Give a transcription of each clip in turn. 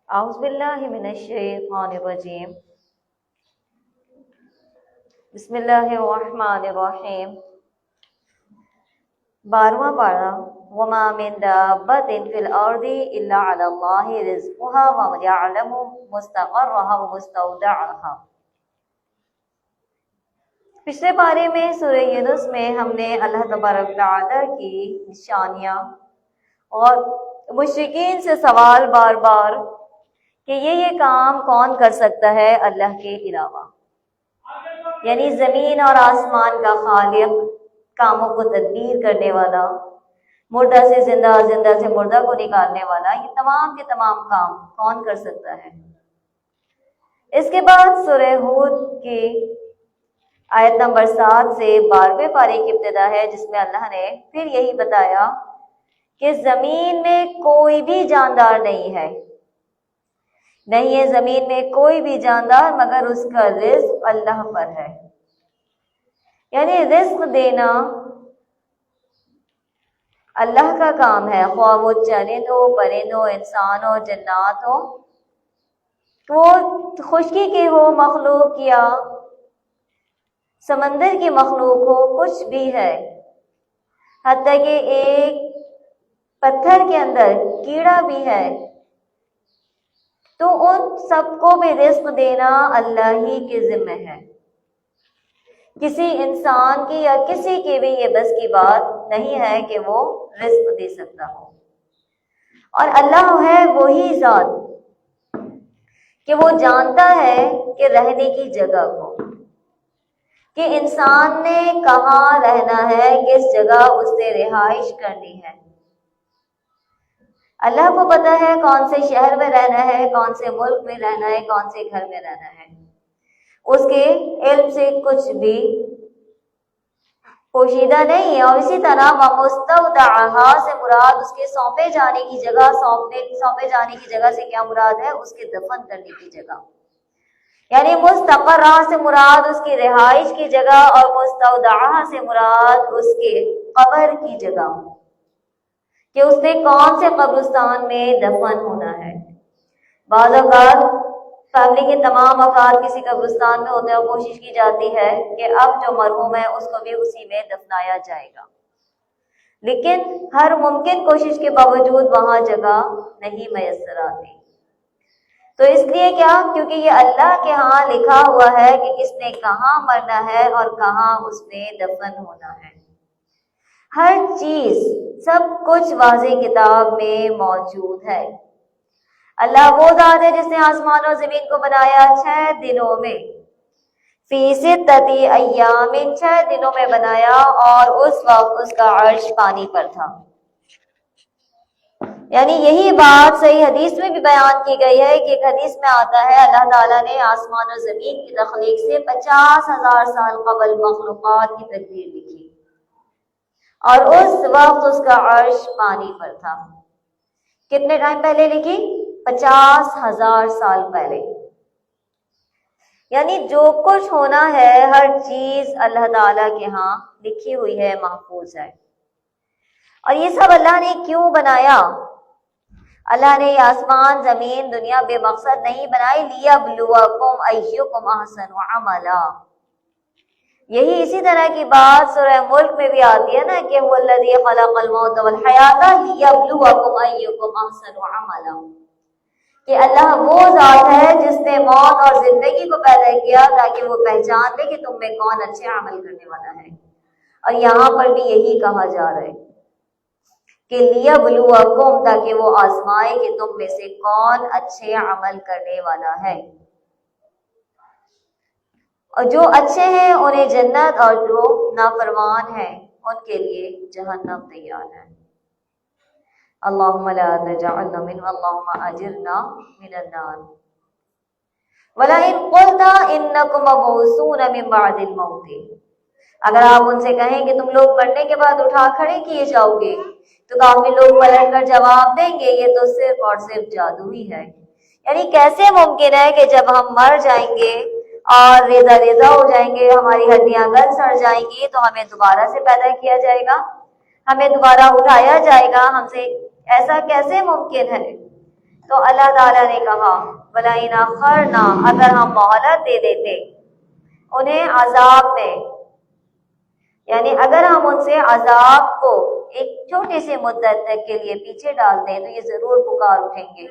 اعوذ باللہ من الشیطان الرجیم بسم اللہ الرحمن الرحیم 12واں پارہ وما من دابۃ فی الارض الا علی اللہ رزقها ویعلم مستقرها ومستودعها۔ پچھلے پارے میں سورہ یونس میں ہم نے اللہ تبارک و تعالیٰ کی نشانیاں اور مشرکین سے سوال بار بار کہ یہ کام کون کر سکتا ہے اللہ کے علاوہ، یعنی زمین اور آسمان کا خالق، کاموں کو تدبیر کرنے والا، مردہ سے زندہ، زندہ سے مردہ کو نکالنے والا، یہ تمام کے تمام کام کون کر سکتا ہے۔ اس کے بعد سورہ ہود کی آیت نمبر 7 سے 12ویں پارے کی ابتدا ہے، جس میں اللہ نے پھر یہی بتایا کہ زمین میں کوئی بھی جاندار نہیں ہے زمین میں کوئی بھی جاندار مگر اس کا رزق اللہ پر ہے۔ یعنی رزق دینا اللہ کا کام ہے، خواہ وہ چرند ہو، پرند ہو، انسان ہو، جنات ہو، وہ خشکی کی ہو مخلوق یا سمندر کی مخلوق ہو، کچھ بھی ہے، حتیٰ کہ ایک پتھر کے اندر کیڑا بھی ہے، تو ان سب کو بھی رزق دینا اللہ ہی کے ذمہ ہے۔ کسی انسان کی یا کسی کی بھی یہ بس کی بات نہیں ہے کہ وہ رزق دے سکتا ہو، اور اللہ ہے وہی ذات کہ وہ جانتا ہے کہ رہنے کی جگہ کو، کہ انسان نے کہاں رہنا ہے، کس جگہ اس نے رہائش کرنی ہے۔ اللہ کو پتہ ہے کون سے شہر میں رہنا ہے، کون سے ملک میں رہنا ہے، کون سے گھر میں رہنا ہے۔ اس کے علم سے کچھ بھی پوشیدہ نہیں ہے۔ اور اسی طرح وَمُسْتَوْدَعَهَا سے مراد اس کے سونپے جانے کی جگہ، سونپے جانے کی جگہ سے کیا مراد ہے؟ اس کے دفن کرنے کی جگہ، یعنی مستقرہ سے مراد اس کی رہائش کی جگہ، اور مستودعہ سے مراد اس کے قبر کی جگہ، کہ اس نے کون سے قبرستان میں دفن ہونا ہے۔ بعض اوقات فیملی کے تمام افراد کسی قبرستان میں ہوتے ہیں اور کوشش کی جاتی ہے کہ اب جو مرحوم ہے اس کو بھی اسی میں دفنایا جائے گا، لیکن ہر ممکن کوشش کے باوجود وہاں جگہ نہیں میسر آتی۔ تو اس لیے کیا؟ کیونکہ یہ اللہ کے ہاں لکھا ہوا ہے کہ کس نے کہاں مرنا ہے اور کہاں اس نے دفن ہونا ہے۔ ہر چیز، سب کچھ واضح کتاب میں موجود ہے۔ اللہ وہ ذات ہے جس نے آسمان اور زمین کو بنایا 6 دنوں میں، فی 6 ایام، 6 دنوں میں بنایا، اور اس وقت اس کا عرش پانی پر تھا۔ یعنی یہی بات صحیح حدیث میں بھی بیان کی گئی ہے کہ ایک حدیث میں آتا ہے اللہ تعالیٰ نے آسمان اور زمین کی تخلیق سے 50,000 سال قبل مخلوقات کی تقدیر لکھی، اور اس وقت اس کا عرش پانی پر تھا۔ کتنے ٹائم پہلے لکھی؟ 50,000 سال پہلے۔ یعنی جو کچھ ہونا ہے ہر چیز اللہ تعالیٰ کے ہاں لکھی ہوئی ہے، محفوظ ہے۔ اور یہ سب اللہ نے کیوں بنایا؟ اللہ نے یہ آسمان، زمین، دنیا بے مقصد نہیں بنائی، لِيَبْلُوَكُمْ أَيُّكُمْ أَحْسَنُ عَمَلًا۔ یہی اسی طرح کی بات سورہ ملک میں بھی آتی ہے نا کہ هُوَ الَّذِي خَلَقَ الْمَوْتَ وَالْحَيَاةَ لِيَبْلُوَكُمْ أَيُّكُمْ أَحْسَنُ عَمَلًا، کہ اللہ وہ ذات ہے جس نے موت اور زندگی کو پیدا کیا تاکہ وہ پہچان لے کہ تم میں کون اچھے عمل کرنے والا ہے۔ اور یہاں پر بھی یہی کہا جا رہا ہے کہ لِيَبْلُوَكُمْ، تاکہ وہ آزمائے کہ تم میں سے کون اچھے عمل کرنے والا ہے۔ اور جو اچھے ہیں انہیں جنت، اور جو نافرمان ہیں ان کے لیے جہنم تیار ہے۔ اللہم لا تجعلنا من، اللہم اجرنا من النار۔ وَلَئِن قُلْتَ إِنَّكُمْ مَبْعُوثُونَ مِن بَعْدِ الْمَوْتِ، اگر آپ ان سے کہیں کہ تم لوگ مرنے کے بعد اٹھا کھڑے کیے جاؤ گے، تو کافی لوگ پلٹ کر جواب دیں گے یہ تو صرف اور صرف جادو ہی ہے۔ یعنی کیسے ممکن ہے کہ جب ہم مر جائیں گے اور ریزہ ریزہ ہو جائیں گے، ہماری ہڈیاں گل سڑ جائیں گی، تو ہمیں دوبارہ سے پیدا کیا جائے گا، ہمیں دوبارہ اٹھایا جائے گا، ہم سے ایسا کیسے ممکن ہے؟ تو اللہ تعالیٰ نے کہا وَلَئِنْ أَخَّرْنَا، اگر ہم مہلت دے دیتے انہیں عذاب میں، یعنی اگر ہم ان سے عذاب کو ایک چھوٹی سی مدت تک کے لیے پیچھے ڈال دیں تو یہ ضرور پکار اٹھیں گے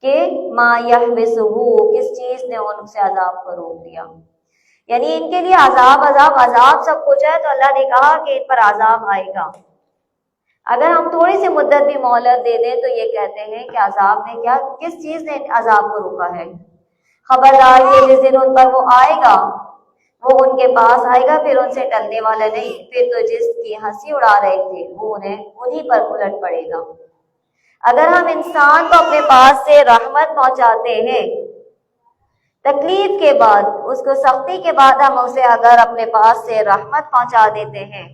کہ ما یحبسہ، کس چیز نے ان سے عذاب کو روک دیا. یعنی ان کے لیے عذاب سب کچھ ہے، تو اللہ نے کہا کہ ان پر عذاب آئے گا. اگر ہم تھوڑی سی مدت بھی مہلت دے دیں تو یہ کہتے ہیں کہ عذاب نے کیا، کس چیز نے عذاب کو روکا ہے. خبردار یہ جس دن ان پر وہ آئے گا وہ ان کے پاس آئے گا، پھر ان سے ٹلنے والا نہیں. پھر تو جس کی ہنسی اڑا رہے تھے وہ انہیں پر الٹ پڑے گا. اگر ہم انسان کو اپنے پاس سے رحمت پہنچاتے ہیں تکلیف کے بعد، اس کو سختی کے بعد ہم اسے اگر اپنے پاس سے رحمت پہنچا دیتے ہیں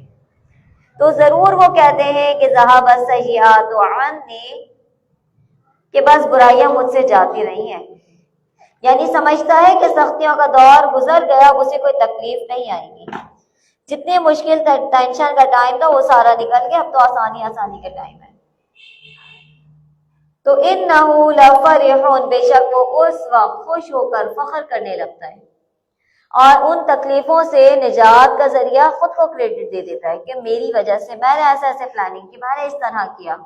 تو ضرور وہ کہتے ہیں کہ ذہب السیئات عنی، کہ بس برائیاں مجھ سے جاتی نہیں ہیں. یعنی سمجھتا ہے کہ سختیوں کا دور گزر گیا، اسے کوئی تکلیف نہیں آئے گی. جتنے مشکل ٹینشن کا ٹائم تھا وہ سارا نکل گیا، اب تو آسانی کا ٹائم ہے. تو انہ لفرح، بے شک وہ اس وقت خوش ہو کر فخر کرنے لگتا ہے اور ان تکلیفوں سے نجات کا ذریعہ خود کو کریڈٹ دے دیتا ہے کہ میری وجہ سے، میں نے ایسے پلاننگ کی، میں نے اس طرح کیا.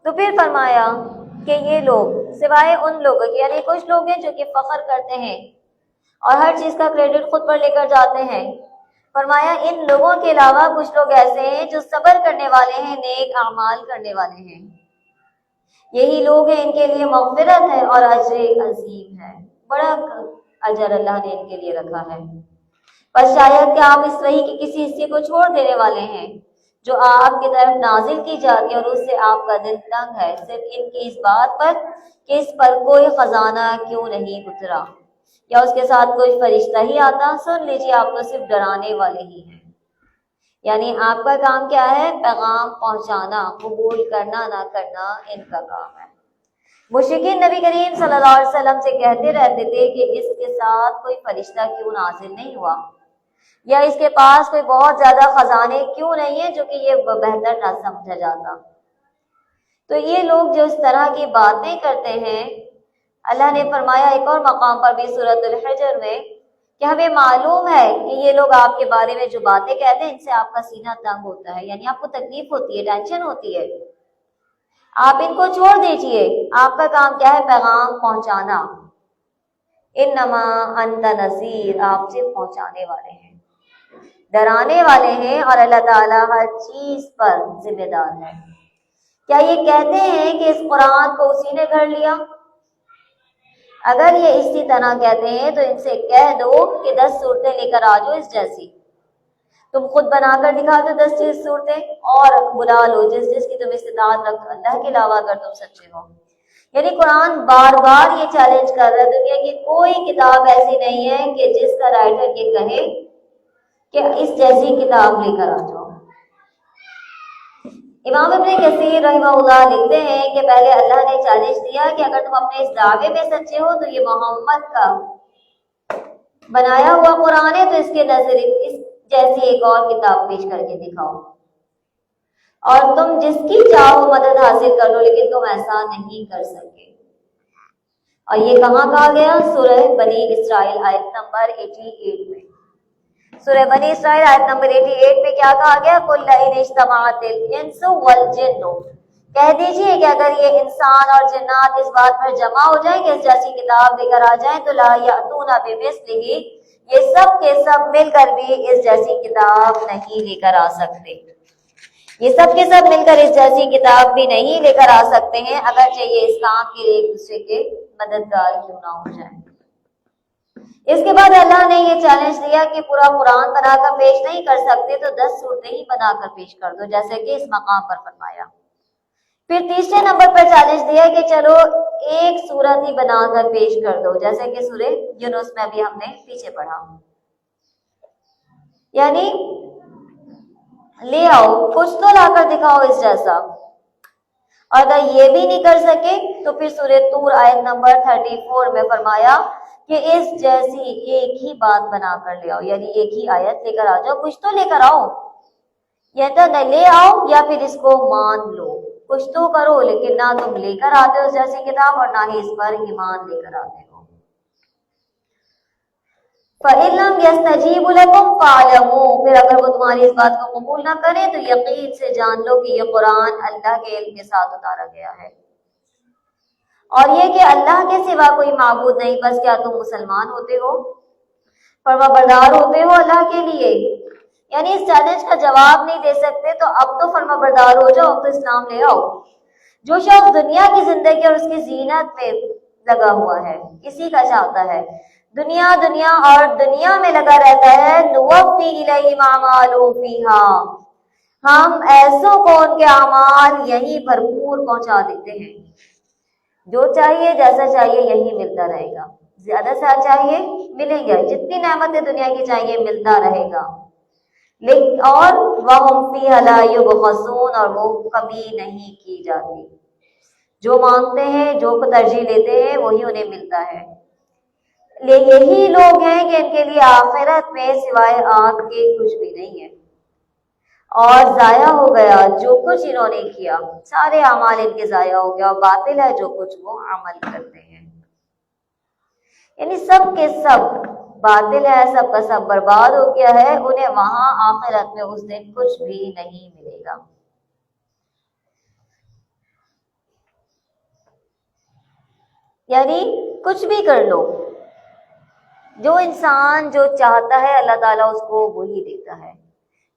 تو پھر فرمایا کہ یہ لوگ سوائے ان لوگوں کے، یعنی کچھ لوگ ہیں جو کہ فخر کرتے ہیں اور ہر چیز کا کریڈٹ خود پر لے کر جاتے ہیں. فرمایا ان لوگوں کے علاوہ کچھ لوگ ایسے ہیں جو صبر کرنے والے ہیں، نیک اعمال کرنے والے ہیں. یہی لوگ ہیں، ان کے لیے مغفرت ہے اور اجر عظیم ہے، بڑا اجر اللہ نے ان کے لیے رکھا ہے. بس شاید کہ آپ اس وحی کے کسی حصے کو چھوڑ دینے والے ہیں جو آپ کی طرف نازل کی جاتی ہے اور اس سے آپ کا دل تنگ ہے، صرف ان کی اس بات پر کہ اس پر کوئی خزانہ کیوں نہیں اترا یا اس کے ساتھ کوئی فرشتہ ہی آتا. سن لیجیے آپ تو صرف ڈرانے والے ہی ہیں. یعنی آپ کا کام کیا ہے؟ پیغام پہنچانا، قبول کرنا نہ کرنا ان کا کام ہے. مشرکین نبی کریم صلی اللہ علیہ وسلم سے کہتے رہتے تھے کہ اس کے ساتھ کوئی فرشتہ کیوں نازل نہیں ہوا، یا اس کے پاس کوئی بہت زیادہ خزانے کیوں نہیں ہیں جو کہ یہ بہتر نہ سمجھا جاتا. تو یہ لوگ جو اس طرح کی باتیں کرتے ہیں، اللہ نے فرمایا ایک اور مقام پر بھی سورۃ الحجر میں کہ ہمیں معلوم ہے کہ یہ لوگ آپ کے بارے میں جو باتیں کہتے ہیں ان سے آپ کا سینہ تنگ ہوتا ہے، یعنی آپ کو تکلیف ہوتی ہے، ٹینشن ہوتی ہے. آپ ان کو چھوڑ دیجئے، آپ کا کام کیا ہے؟ پیغام پہنچانا. انما انت نذیر، آپ صرف پہنچانے والے ہیں، ڈرانے والے ہیں، اور اللہ تعالیٰ ہر چیز پر ذمہ دار ہے. کیا یہ کہتے ہیں کہ اس قرآن کو اسی نے گھڑ لیا؟ اگر یہ اسی طرح کہتے ہیں تو ان سے کہہ دو کہ 10 صورتیں لے کر آ جاؤ اس جیسی. تم خود بنا کر دکھا دو 10 صورتیں اور بلا لو جس کی تم استطاعت رکھو، اللہ کے علاوہ اگر تم سچے ہو. یعنی قرآن بار بار یہ چیلنج کر رہا ہے، دنیا کی کوئی کتاب ایسی نہیں ہے کہ جس کا رائٹر یہ کہے کہ اس جیسی کتاب لے کر آ جاؤ. امام ابن کثیر رحمہ اللہ لکھتے ہیں کہ پہلے اللہ نے چیلنج دیا کہ اگر تم اپنے اس دعوے میں سچے ہو تو یہ محمد کا بنایا ہوا قرآن ہے، تو اس کے نظر اس جیسی ایک اور کتاب پیش کر کے دکھاؤ، اور تم جس کی چاہو مدد حاصل کر لو، لیکن تم ایسا نہیں کر سکے. اور یہ کہاں کہا گیا؟ سورہ بنی اسرائیل آیت نمبر 88 میں. سورہ بنی اسرائیل آیت نمبر 88 میں کیا کہا گیا؟ قُلْ لَئِنِ اجْتَمَعَتِ الْإِنسُ وَالْجِنُّ، کہہ دیجئے کہ اگر یہ انسان اور جنات اس بات پر جمع ہو جائیں کہ اس جیسی کتاب لے کر آ جائیں تو لا یأتون بمثلہ، یہ سب کے سب مل کر بھی اس جیسی کتاب نہیں لے کر آ سکتے. یہ سب کے سب مل کر اس جیسی کتاب بھی نہیں لے کر آ سکتے ہیں، اگرچہ یہ اس کام کے لیے ایک دوسرے کے مددگار کیوں نہ ہو جائیں. اس کے بعد اللہ نے یہ چیلنج دیا کہ پورا قرآن بنا کر پیش نہیں کر سکتے تو 10 صورتیں ہی بنا کر پیش کر دو، جیسے کہ اس مقام پر فرمایا. پھر تیسرے نمبر پر چیلنج دیا کہ چلو ایک سورت ہی بنا کر پیش کر دو، جیسے کہ سورہ یونس میں بھی ہم نے پیچھے پڑھا. یعنی لے آؤ، کچھ تو لا کر دکھاؤ اس جیسا. اور اگر یہ بھی نہیں کر سکے تو پھر سورہ طور آیت نمبر 34 میں فرمایا کہ اس جیسی ایک ہی بات بنا کر لے آؤ، یعنی ایک ہی آیت لے کر آ جاؤ، کچھ تو لے کر آؤ، یا تو نہ لے آؤ یا پھر اس کو مان لو، کچھ تو کرو، لیکن نہ تم لے کر آتے ہو اس جیسی کتاب اور نہ ہی اس پر ایمان لے کر آتے ہو۔ فَإِن لَّمْ يَسْتَجِيبُوا لَكُمْ فَاعْلَمُوا، پھر اگر وہ تمہاری اس بات کو قبول نہ کرے تو یقین سے جان لو کہ یہ قرآن اللہ کے علم کے ساتھ اتارا گیا ہے، اور یہ کہ اللہ کے سوا کوئی معبود نہیں، بس کیا تم مسلمان ہوتے ہو، فرما بردار ہوتے ہو اللہ کے لیے؟ یعنی اس چیلنج کا جواب نہیں دے سکتے تو اب تو فرما بردار ہو جاؤ، اب تو اسلام لے آؤ۔ جو شخص دنیا کی زندگی اور اس کی زینت میں لگا ہوا ہے، اسی کا چاہتا ہے، دنیا دنیا اور دنیا میں لگا رہتا ہے، نوفی الیہم اعمالہم فیہا، ہم ایسوں کو ان کے اعمال یہی بھرپور پہنچا دیتے ہیں، جو چاہیے جیسا چاہیے یہی ملتا رہے گا، زیادہ سے چاہیے ملیں گے، جتنی نعمتیں دنیا کی چاہیے ملتا رہے گا، لیکن اور وَهُمْ فِيهَا لَا يُبْخَسُونَ، اور وہ کمی نہیں کی جاتی، جو مانگتے ہیں، جو کو ترجیح لیتے ہیں وہی انہیں ملتا ہے۔ یہی لوگ ہیں کہ ان کے لیے آخرت میں سوائے آگ کے کچھ بھی نہیں ہے، اور ضائع ہو گیا جو کچھ انہوں نے کیا، سارے اعمال ان کے ضائع ہو گیا، اور باطل ہے جو کچھ وہ عمل کرتے ہیں، یعنی سب کے سب باطل ہے، سب کا سب برباد ہو گیا ہے، انہیں وہاں آخرت میں اس دن کچھ بھی نہیں ملے گا۔ یعنی کچھ بھی کر لو، جو انسان جو چاہتا ہے اللہ تعالیٰ اس کو وہی دیتا ہے،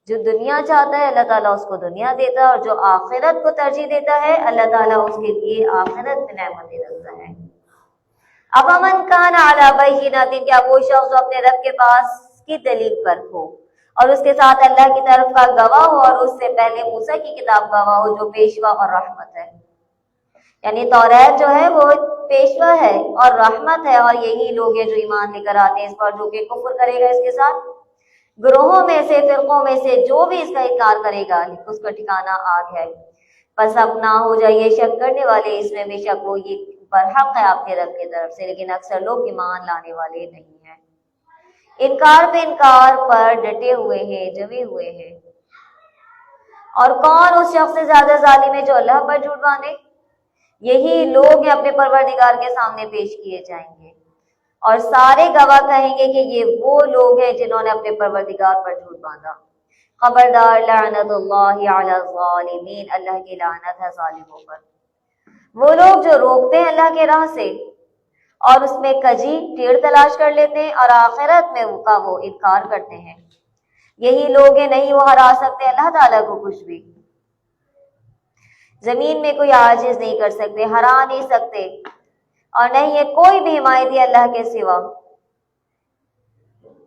جو دنیا چاہتا ہے اللہ تعالیٰ اس کو دنیا دیتا ہے، اور جو آخرت کو ترجیح دیتا ہے اللہ تعالیٰ اس کے لیے آخرت میں نعمتیں رکھتا ہے۔ افمن کان علی بینۃ، کیا وہ شخص جو اپنے رب کے پاس کی دلیل پر ہو اور اس کے ساتھ اللہ کی طرف کا گواہ ہو، اور اس سے پہلے موسیٰ کی کتاب گواہ ہو جو پیشوا اور رحمت ہے، یعنی توریت جو ہے وہ پیشوا ہے اور رحمت ہے، اور یہی لوگ ہیں جو ایمان لے کر آتے ہیں اس پر، جو کہ کفر کرے گا اس کے ساتھ، گروہوں میں سے فرقوں میں سے جو بھی اس کا انکار کرے گا اس کا ٹھکانہ آگ ہے۔ پس اب نہ ہو جائیے شک کرنے والے اس میں، بے شک وہ یہ برحق ہے آپ کے رب کی طرف سے، لیکن اکثر لوگ ایمان لانے والے نہیں ہیں، انکار پہ انکار پر ڈٹے ہوئے ہیں، جمے ہوئے ہیں۔ اور کون اس شخص سے زیادہ ظالم ہے جو اللہ پر جھوٹ باندھے؟ یہی لوگ اپنے پروردگار کے سامنے پیش کیے جائیں گے، اور سارے گواہ کہیں گے کہ یہ وہ لوگ ہیں جنہوں نے اپنے پروردگار پر جھوٹ باندھا۔ خبردار، لعنت اللہ علی الظالمین، اللہ کی لعنت ہے ظالموں پر، وہ لوگ جو روکتے ہیں اللہ کے راہ سے اور اس میں کجی ٹیڑھ تلاش کر لیتے ہیں، اور آخرت میں وہ انکار کرتے ہیں، یہی لوگ ہیں، نہیں وہ ہرا سکتے اللہ تعالیٰ کو کچھ بھی، زمین میں کوئی عاجز نہیں کر سکتے، ہرا نہیں سکتے، اور نہیں ہے کوئی بھی حمایتی اللہ کے سوا،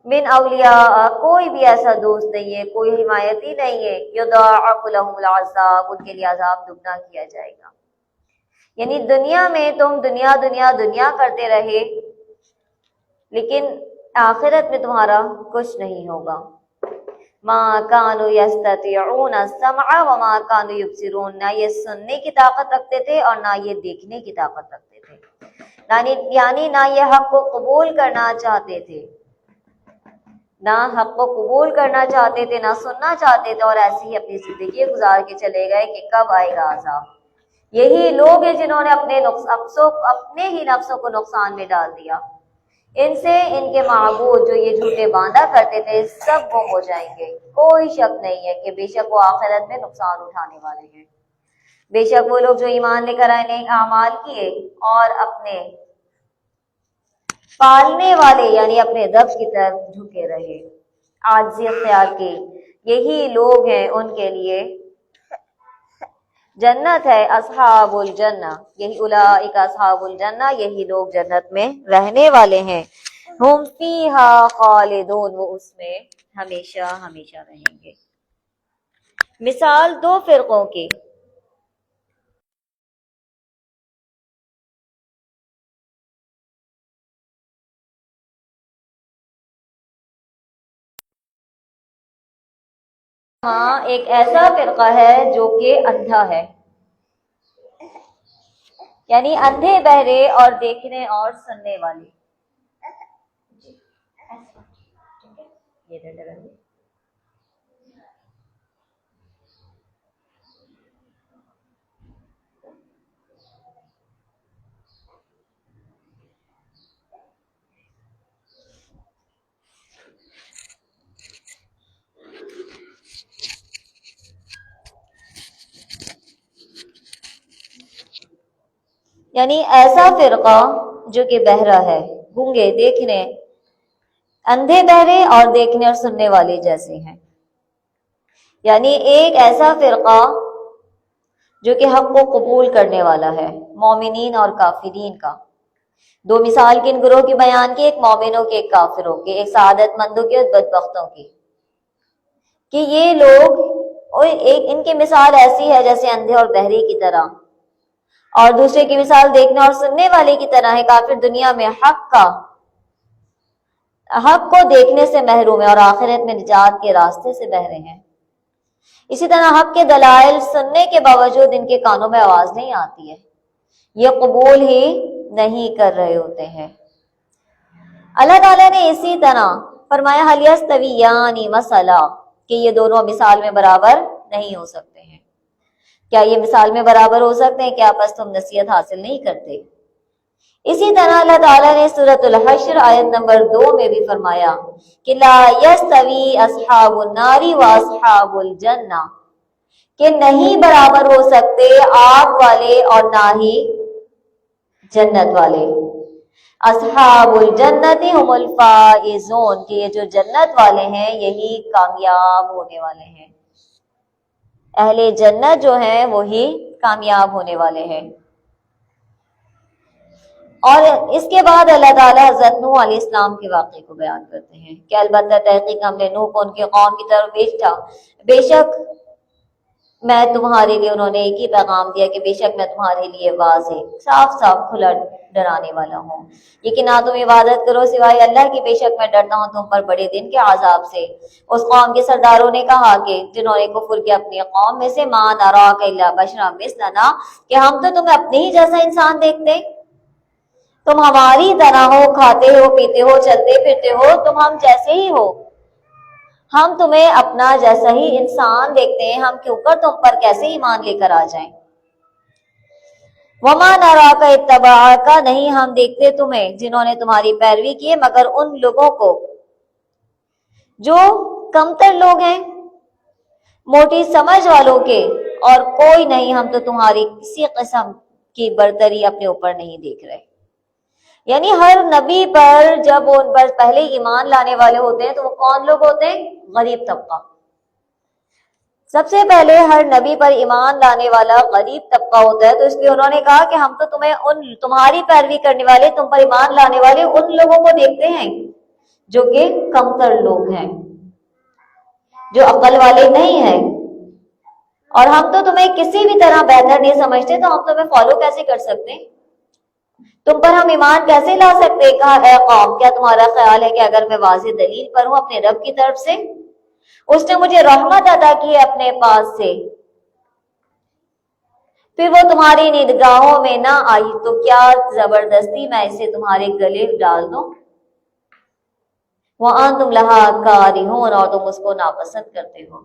من اولیاء، کوئی بھی ایسا دوست نہیں ہے، کوئی حمایتی نہیں ہے، یضاعف لهم العذاب، ان کے لیے عذاب دگنا کیا جائے گا، یعنی دنیا میں تم دنیا دنیا دنیا کرتے رہے، لیکن آخرت میں تمہارا کچھ نہیں ہوگا۔ ما كانوا يستطيعون السمع وما كانوا يبصرون، نہ یہ سننے کی طاقت رکھتے تھے اور نہ یہ دیکھنے کی طاقت رکھتے تھے، یعنی نہ یہ حق کو قبول کرنا چاہتے تھے، نہ حق کو قبول کرنا چاہتے تھے، نہ سننا چاہتے تھے، اور ایسی ہی اپنی زندگی گزار کے چلے گئے کہ کب آئے گا عذاب۔ یہی لوگ ہیں جنہوں نے اپنے ہی نفسوں کو نقصان میں ڈال دیا، ان سے ان کے معبود جو یہ جھوٹے باندھا کرتے تھے سب گم ہو جائیں گے، کوئی شک نہیں ہے کہ بے شک وہ آخرت میں نقصان اٹھانے والے ہیں، بے شک وہ لوگ جو ایمان لے کر آئے نیک اعمال کیے اور اپنے پالنے والے یعنی اپنے رب کی طرف جھکے رہے، عاجزی اختیار کی، یہی لوگ ہیں ان کے لیے جنت ہے، اصحاب الجنہ، یہی اولئک اصحاب الجنہ، یہی لوگ جنت میں رہنے والے ہیں، ہم فیہا خالدون، وہ اس میں ہمیشہ ہمیشہ رہیں گے۔ مثال دو فرقوں کی، ہاں ایک ایسا فرقہ ہے جو کہ اندھا ہے، یعنی اندھے بہرے اور دیکھنے اور سننے والے. یہ یعنی ایسا فرقہ جو کہ بہرا ہے، گونگے، دیکھنے، اندھے بہرے اور دیکھنے اور سننے والے جیسے ہیں. یعنی ایک ایسا فرقہ جو کہ حق کو قبول کرنے والا ہے، مومنین اور کافرین کا. دو مثال کن گروہ کی بیان کی، ایک مومنوں کے، ایک کافروں کے، ایک سعادت مندوں کے اور بدبختوں کی. کہ یہ لوگ ان کی مثال ایسی ہے جیسے اندھے اور بہرے کی طرح، اور دوسرے کی مثال دیکھنے اور سننے والے کی طرح ہے. کافر دنیا میں حق کو دیکھنے سے محروم ہے اور آخرت میں نجات کے راستے سے بہرے ہیں. اسی طرح حق کے دلائل سننے کے باوجود ان کے کانوں میں آواز نہیں آتی ہے، یہ قبول ہی نہیں کر رہے ہوتے ہیں. اللہ تعالیٰ نے اسی طرح فرمایا حل یستویان مثلا، کہ یہ دونوں مثال میں برابر نہیں ہو سکتے ہیں. کیا یہ مثال میں برابر ہو سکتے ہیں؟ کیا بس تم نصیحت حاصل نہیں کرتے؟ اسی طرح اللہ تعالیٰ نے سورۃ الحشر آیت نمبر 2 میں بھی فرمایا کہ لا یستوی اصحاب النار و اصحاب الجنہ، کہ نہیں برابر ہو سکتے آگ والے اور نہ ہی جنت والے. اصحاب الجنت هم الفائزون، کہ یہ جو جنت والے ہیں یہی کامیاب ہونے والے ہیں. اہل جنت جو ہیں وہی کامیاب ہونے والے ہیں. اور اس کے بعد اللہ تعالیٰ حضرت نوح علیہ السلام کے واقعے کو بیان کرتے ہیں کہ البتہ تحقیق ہم نے نوح کو ان کے قوم کی طرف بھیجا، بے شک میں تمہارے لیے، انہوں نے ایک ہی پیغام دیا کہ بے شک میں تمہارے لیے واضح صاف صاف کھلا ڈرانے والا ہوں، یہ کہ نہ تم عبادت کرو سوائے اللہ کی، بے شک میں ڈرتا ہوں تم پر بڑے دن کے عذاب سے. اس قوم کے سرداروں نے کہا کہ جنہوں نے کفر کیا اپنی قوم میں سے، ما نراک الا بشرا مثلنا، کہ ہم تو تمہیں اپنے ہی جیسا انسان دیکھتے، تم ہماری طرح ہو، کھاتے ہو، پیتے ہو، چلتے پھرتے ہو، تم ہم جیسے ہی ہو، ہم تمہیں اپنا جیسا ہی انسان دیکھتے ہیں، ہم کے اوپر تم پر کیسے ایمان لے کر آ جائیں. وما نراک اتبعک، نہیں ہم دیکھتے تمہیں، جنہوں نے تمہاری پیروی کی، مگر ان لوگوں کو جو کمتر لوگ ہیں، موٹی سمجھ والوں کے، اور کوئی نہیں، ہم تو تمہاری کسی قسم کی برتری اپنے اوپر نہیں دیکھ رہے. یعنی ہر نبی پر جب وہ ان پر پہلے ایمان لانے والے ہوتے ہیں تو وہ کون لوگ ہوتے ہیں؟ غریب طبقہ. سب سے پہلے ہر نبی پر ایمان لانے والا غریب طبقہ ہوتا ہے، تو اس لیے انہوں نے کہا کہ ہم تو تمہاری پیروی کرنے والے، تم پر ایمان لانے والے ان لوگوں کو دیکھتے ہیں جو کہ کمتر لوگ ہیں، جو عقل والے نہیں ہیں، اور ہم تو تمہیں کسی بھی طرح بہتر نہیں سمجھتے، تو ہم تمہیں فالو کیسے کر سکتے ہیں؟ تم پر ہم ایمان کیسے لا سکتے؟ کہا اے قوم، کیا تمہارا خیال ہے کہ اگر میں واضح دلیل پر ہوں اپنے رب کی طرف سے، اس نے مجھے رحمت عطا کی ہے اپنے پاس سے، پھر وہ تمہاری نگاہوں میں نہ آئی، تو کیا زبردستی میں اسے تمہارے گلے ڈال دوں؟ وَأَنْتُمْ لَهَا كَارِهُونَ، اور تم اس کو ناپسند کرتے ہو.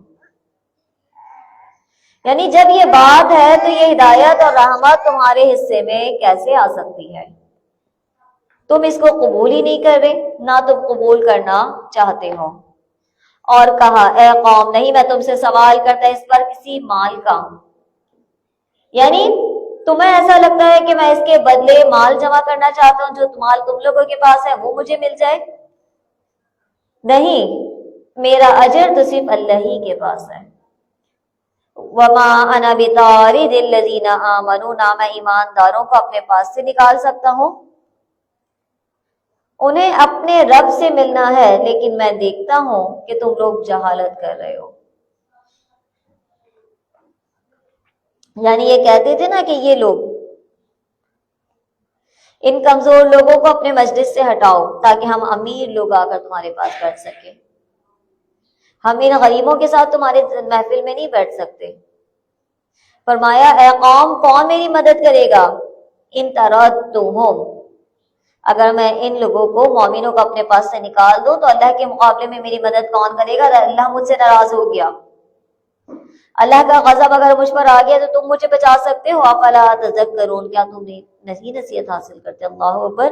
یعنی جب یہ بات ہے تو یہ ہدایت اور رحمت تمہارے حصے میں کیسے آ سکتی ہے؟ تم اس کو قبول ہی نہیں کر رہے، نہ تم قبول کرنا چاہتے ہو. اور کہا اے قوم، نہیں میں تم سے سوال کرتا اس پر کسی مال کا، یعنی تمہیں ایسا لگتا ہے کہ میں اس کے بدلے مال جمع کرنا چاہتا ہوں، جو مال تم لوگوں کے پاس ہے وہ مجھے مل جائے؟ نہیں، میرا اجر تو صرف اللہ ہی کے پاس ہے. وما انا بطارد الذین آمنوا، نہ میں ایمانداروں کو اپنے پاس سے نکال سکتا ہوں، انہیں اپنے رب سے ملنا ہے، لیکن میں دیکھتا ہوں کہ تم لوگ جہالت کر رہے ہو. یعنی یہ کہتے تھے نا کہ یہ لوگ، ان کمزور لوگوں کو اپنے مجلس سے ہٹاؤ تاکہ ہم امیر لوگ آ کر تمہارے پاس بیٹھ سکیں، ہم ان غریبوں کے ساتھ تمہارے محفل میں نہیں بیٹھ سکتے. فرمایا اے قوم، کون میری مدد کرے گا ان طردتهم، اگر میں ان لوگوں کو مومنوں کو اپنے پاس سے نکال دوں تو اللہ کے مقابلے میں میری مدد کون کرے گا؟ اللہ مجھ سے ناراض ہو گیا، اللہ کا غضب اگر مجھ پر آ گیا تو تم مجھے بچا سکتے ہو؟ افلا تذکرون، کیا تم نصیحت حاصل کرتے؟ اللہ اکبر۔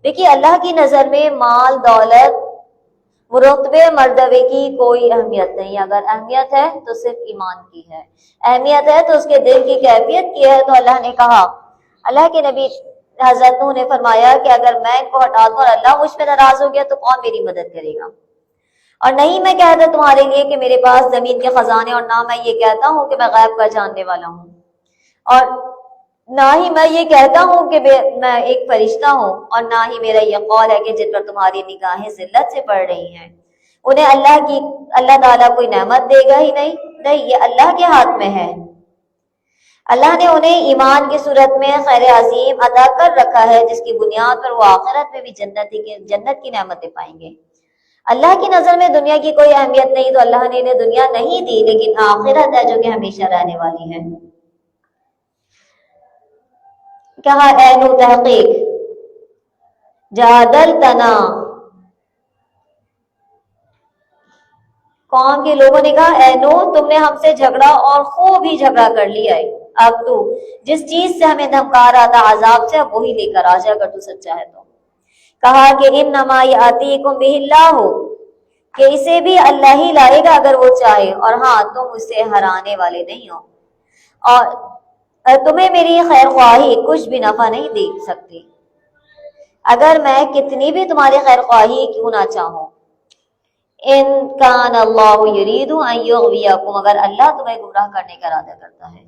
دیکھیے اللہ کی نظر میں مال دولت رتبے مرتبے کی کوئی اہمیت نہیں، اگر اہمیت ہے تو صرف ایمان کی ہے، اہمیت ہے تو اس کے دل کی کیفیت کی ہے۔ تو اللہ نے کہا، اللہ کے نبی حضرت نوح نے فرمایا کہ اگر میں ان کو ہٹا دوں اور اللہ مجھ پہ ناراض ہو گیا تو کون میری مدد کرے گا؟ اور نہیں میں کہتا تمہارے لیے کہ میرے پاس زمین کے خزانے، اور نہ میں یہ کہتا ہوں کہ میں غیب کا جاننے والا ہوں، اور نہ ہی میں یہ کہتا ہوں کہ میں ایک فرشتہ ہوں، اور نہ ہی میرا یہ قول ہے کہ جن پر تمہاری نگاہیں ذلت سے پڑ رہی ہیں انہیں اللہ تعالیٰ کوئی نعمت دے گا ہی نہیں، یہ اللہ کے ہاتھ میں ہے۔ اللہ نے انہیں ایمان کی صورت میں خیر عظیم عطا کر رکھا ہے جس کی بنیاد پر وہ آخرت میں بھی جنت کی نعمتیں پائیں گے۔ اللہ کی نظر میں دنیا کی کوئی اہمیت نہیں تو اللہ نے انہیں دنیا نہیں دی، لیکن آخرت ہے جو کہ ہمیشہ رہنے والی ہے۔ کہا اے نو تحقیق جادلتنا، قوم کے لوگوں نے کہا اے نو تم نے ہم سے جھگڑا اور خوب ہی جھگڑا کر لیا ہے، اب تو جس چیز سے ہمیں دھمکا رہا تھا عذاب سے اب وہی لے کر آ جا اگر تو سچا ہے تو۔ کہا کہ انما یاتیکم بہ اللہ، کہ اسے بھی اللہ ہی لائے گا اگر وہ چاہے، اور ہاں تم اسے ہرانے والے نہیں ہو، اور تمہیں میری خیر خواہی کچھ بھی نفع نہیں دے سکتی اگر میں کتنی بھی تمہاری خیر خواہی کیوں نہ چاہوں۔ ان کان اللہ یرید ان یغویکم، اگر اللہ تمہیں گمراہ کرنے کا ارادہ کرتا ہے،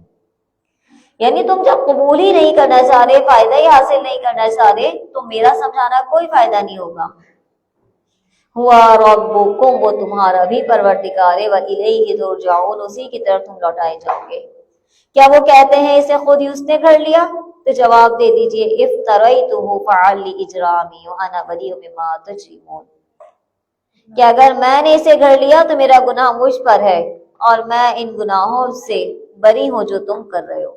یعنی تم جب قبول ہی نہیں کرنا چاہ رہے، فائدہ ہی حاصل نہیں کرنا چاہ رہے، تو میرا سمجھانا کوئی فائدہ نہیں ہوگا۔ ہوا ربکم، وہ تمہارا بھی پروردگار ہے، وَإِلَيْهِ ترجعون، اسی کی طرف تم لوٹائے جاؤ گے۔ کیا وہ کہتے ہیں اسے خود ہی اس نے گھڑ لیا؟ تو جواب دے دیجئے افتریتہ فعلی اجرامی وانا بریء مما تجرمون، کہ اگر میں نے اسے گھڑ لیا تو میرا گناہ مجھ پر ہے اور میں ان گناہوں سے بری ہوں جو تم کر رہے ہو۔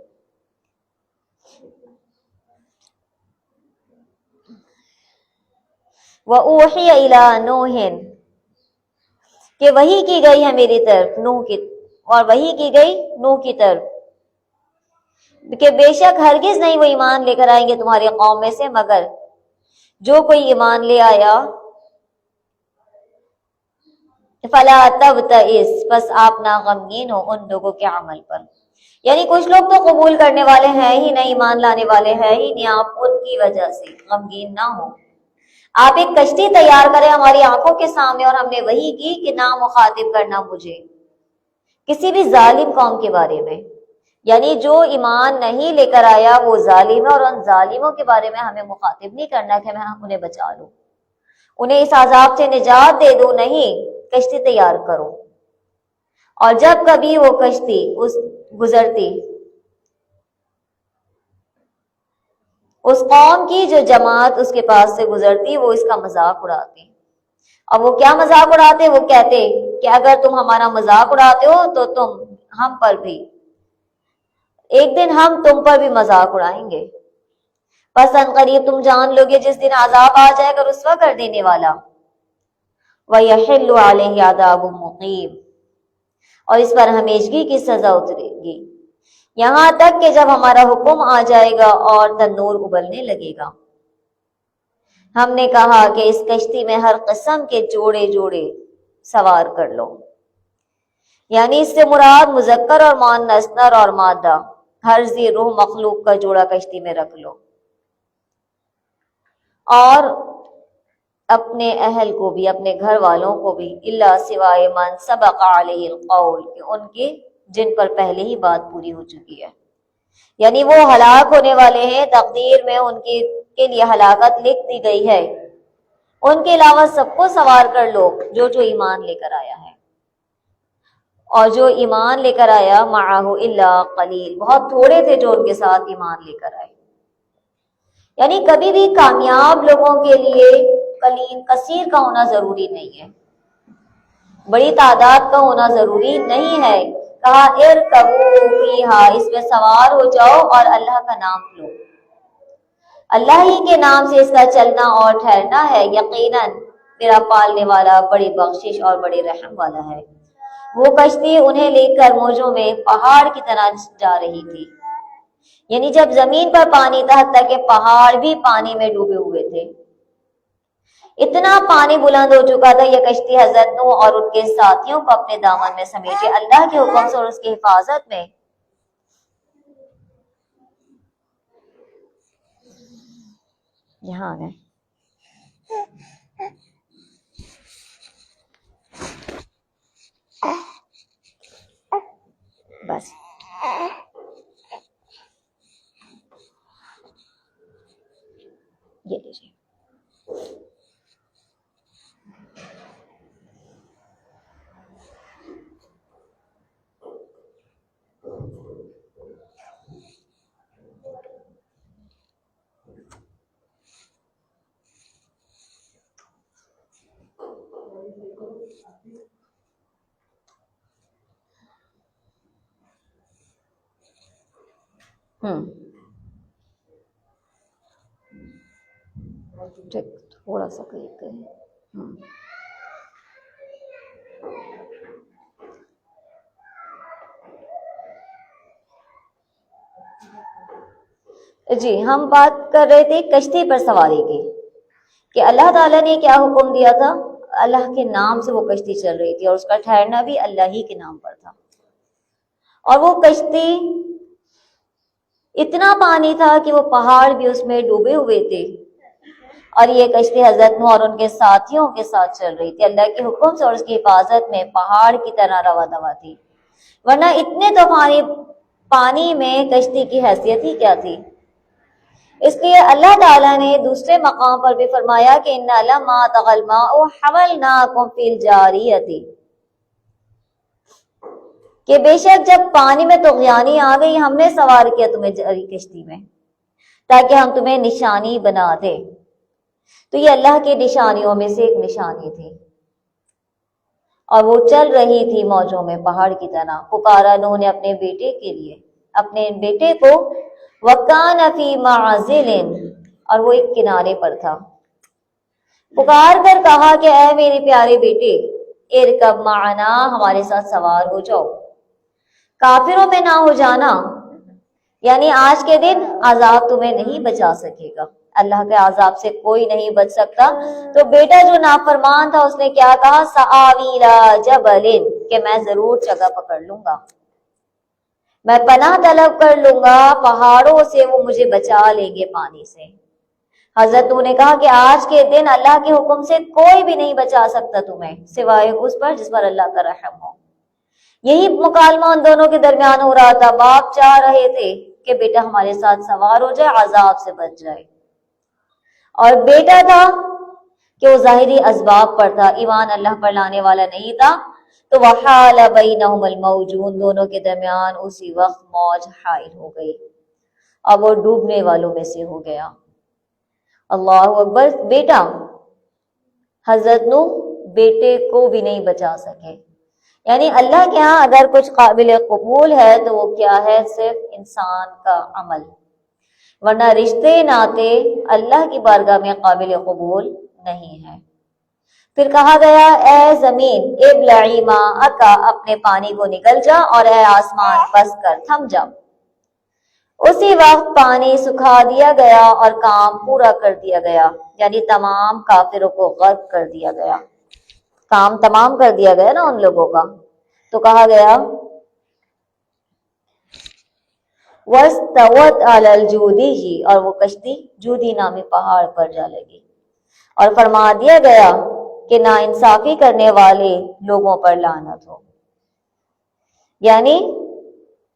وَأُوحِيَ إِلَىٰ نُوحٍ، کہ وحی کی گئی ہے میری طرف نوح کی، اور وحی کی گئی نوح کی طرف کہ بے شک ہرگز نہیں وہ ایمان لے کر آئیں گے تمہاری قوم میں سے مگر جو کوئی ایمان لے آیا، فلا تبتئس، بس آپ نہ غمگین ہو ان لوگوں کے عمل پر، یعنی کچھ لوگ تو قبول کرنے والے ہیں ہی نہیں، ایمان لانے والے ہیں ہی نہیں، آپ ان کی وجہ سے غمگین نہ ہو۔ آپ ایک کشتی تیار کریں ہماری آنکھوں کے سامنے، اور ہم نے وہی کی کہ نہ مخاطب کرنا مجھے کسی بھی ظالم قوم کے بارے میں، یعنی جو ایمان نہیں لے کر آیا وہ ظالم ہے، اور ان ظالموں کے بارے میں ہمیں مخاطب نہیں کرنا کہ میں انہیں بچا لوں، انہیں اس عذاب سے نجات دے دوں، نہیں، کشتی تیار کرو۔ اور جب کبھی وہ کشتی گزرتی اس قوم کی جو جماعت اس کے پاس سے گزرتی وہ اس کا مذاق اڑاتی، اور وہ کیا مذاق اڑاتے؟ وہ کہتے کہ اگر تم ہمارا مذاق اڑاتے ہو تو تم ہم پر بھی ایک دن ہم تم پر بھی مذاق اڑائیں گے، پس ان قریب تم جان لوگے جس دن عذاب آ جائے گا رسوا کر دینے والا۔ وَيَحِلُّ عَلَيْهِ عَذَابٌ مُقِيمٌ، اور اس پر ہمیشگی کی سزا اترے گی، یہاں تک کہ جب ہمارا حکم آ جائے گا اور تنور ابلنے لگے گا۔ ہم نے کہا کہ اس کشتی میں ہر قسم کے جوڑے جوڑے سوار کر لو، یعنی اس سے مراد مذکر اور مؤنث، نر اور مادہ، ہر ذی روح مخلوق کا جوڑا کشتی میں رکھ لو، اور اپنے اہل کو بھی، اپنے گھر والوں کو بھی، الا سوائے من سبق علیہ القول، کہ ان کے جن پر پہلے ہی بات پوری ہو چکی ہے، یعنی وہ ہلاک ہونے والے ہیں، تقدیر میں ان کے لیے ہلاکت لکھ دی گئی ہے، ان کے علاوہ سب کو سوار کر لو جو ایمان لے کر آیا ہے، اور جو ایمان لے کر آیا معہ الا قلیل، بہت تھوڑے تھے جو ان کے ساتھ ایمان لے کر آئے، یعنی کبھی بھی کامیاب لوگوں کے لیے قلیل کثیر کا ہونا ضروری نہیں ہے، بڑی تعداد کا ہونا ضروری نہیں ہے۔ کہا ارکبوا فیہا، اس میں سوار ہو جاؤ اور اللہ کا نام لو، اللہ ہی کے نام سے اس کا چلنا اور ٹھہرنا ہے، یقیناً میرا پالنے والا بڑی بخشش اور بڑی رحم والا ہے۔ وہ کشتی انہیں لے کر موجوں میں پہاڑ کی طرح جا رہی تھی، یعنی جب زمین پر پانی تھا حتیٰ کہ پہاڑ بھی پانی میں ڈوبے ہوئے تھے، اتنا پانی بلند ہو چکا تھا۔ یہ کشتی حضرت نوح اور ان کے ساتھیوں کو اپنے دامن میں سمیٹے اللہ کے حکم سے اور اس کی حفاظت میں یہاں گئے۔ بس یہ لیجیے۔ تھوڑا سا کلک کریں۔ جی ہم بات کر رہے تھے کشتی پر سواری کی کہ اللہ تعالیٰ نے کیا حکم دیا تھا۔ اللہ کے نام سے وہ کشتی چل رہی تھی اور اس کا ٹھہرنا بھی اللہ ہی کے نام پر تھا، اور وہ کشتی اتنا پانی تھا کہ وہ پہاڑ بھی اس میں ڈوبے ہوئے تھے، اور یہ کشتی حضرت نوح اور ان کے ساتھیوں کے ساتھ چل رہی تھی اللہ کے حکم سے اور اس کی حفاظت میں پہاڑ کی طرح روا دوا تھی، ورنہ اتنے طوفانی پانی میں کشتی کی حیثیت ہی کیا تھی۔ اس لیے اللہ تعالیٰ نے دوسرے مقام پر بھی فرمایا کہ اِنَّ لَمَّا طَغَى الْمَاءُ حَمَلْنَاكُمْ فِي الْجَارِيَةِ، کہ بے شک جب پانی میں طغیانی آ گئی ہم نے سوار کیا تمہیں جاری کشتی میں تاکہ ہم تمہیں نشانی بنا دیں۔ تو یہ اللہ کی نشانیوں میں سے ایک نشانی تھی، اور وہ چل رہی تھی موجوں میں پہاڑ کی طرح۔ پکارا نوح نے اپنے بیٹے کے لیے، اپنے بیٹے کو، وَكَانَ فِي مَعْزِلٍ، اور وہ ایک کنارے پر تھا۔ پکار کر کہا کہ اے میرے پیارے بیٹے، ارکب معنا، ہمارے ساتھ سوار ہو جاؤ، کافروں میں نہ ہو جانا، یعنی آج کے دن عذاب تمہیں نہیں بچا سکے گا، اللہ کے عذاب سے کوئی نہیں بچ سکتا۔ تو بیٹا جو نافرمان تھا اس نے کیا کہا، سآوی الی جبل، کہ میں ضرور جگہ پکڑ لوں گا، میں پناہ طلب کر لوں گا پہاڑوں سے، وہ مجھے بچا لیں گے پانی سے۔ حضرت نوح نے کہا کہ آج کے دن اللہ کے حکم سے کوئی بھی نہیں بچا سکتا تمہیں سوائے اس پر جس پر اللہ کا رحم ہو۔ یہی مکالمہ ان دونوں کے درمیان ہو رہا تھا۔ باپ چاہ رہے تھے کہ بیٹا ہمارے ساتھ سوار ہو جائے، عذاب سے بچ جائے، اور بیٹا تھا کہ وہ ظاہری اسباب پر تھا، ایمان اللہ پر لانے والا نہیں تھا۔ تو وحال بینہم الموج، ان دونوں کے درمیان اسی وقت موج حائل ہو گئی، اب وہ ڈوبنے والوں میں سے ہو گیا۔ اللہ اکبر۔ بیٹا حضرت نوح بیٹے کو بھی نہیں بچا سکے، یعنی اللہ کے ہاں اگر کچھ قابل قبول ہے تو وہ کیا ہے، صرف انسان کا عمل، ورنہ رشتے ناتے اللہ کی بارگاہ میں قابل قبول نہیں ہے۔ پھر کہا گیا اے زمین ابلعی ماءک، اپنے پانی کو نکل جا، اور اے آسمان بس کر، تھم جا۔ اسی وقت پانی سکھا دیا گیا اور کام پورا کر دیا گیا، یعنی تمام کافروں کو غرق کر دیا گیا، کام تمام کر دیا گیا نا ان لوگوں کا۔ تو کہا گیا وَاسْتَوَتْ عَلَى الْجُودِيِّ، اور وہ کشتی جودی نامی پہاڑ پر جا لگی، اور فرما دیا گیا کہ ناانصافی کرنے والے لوگوں پر لعنت ہو، یعنی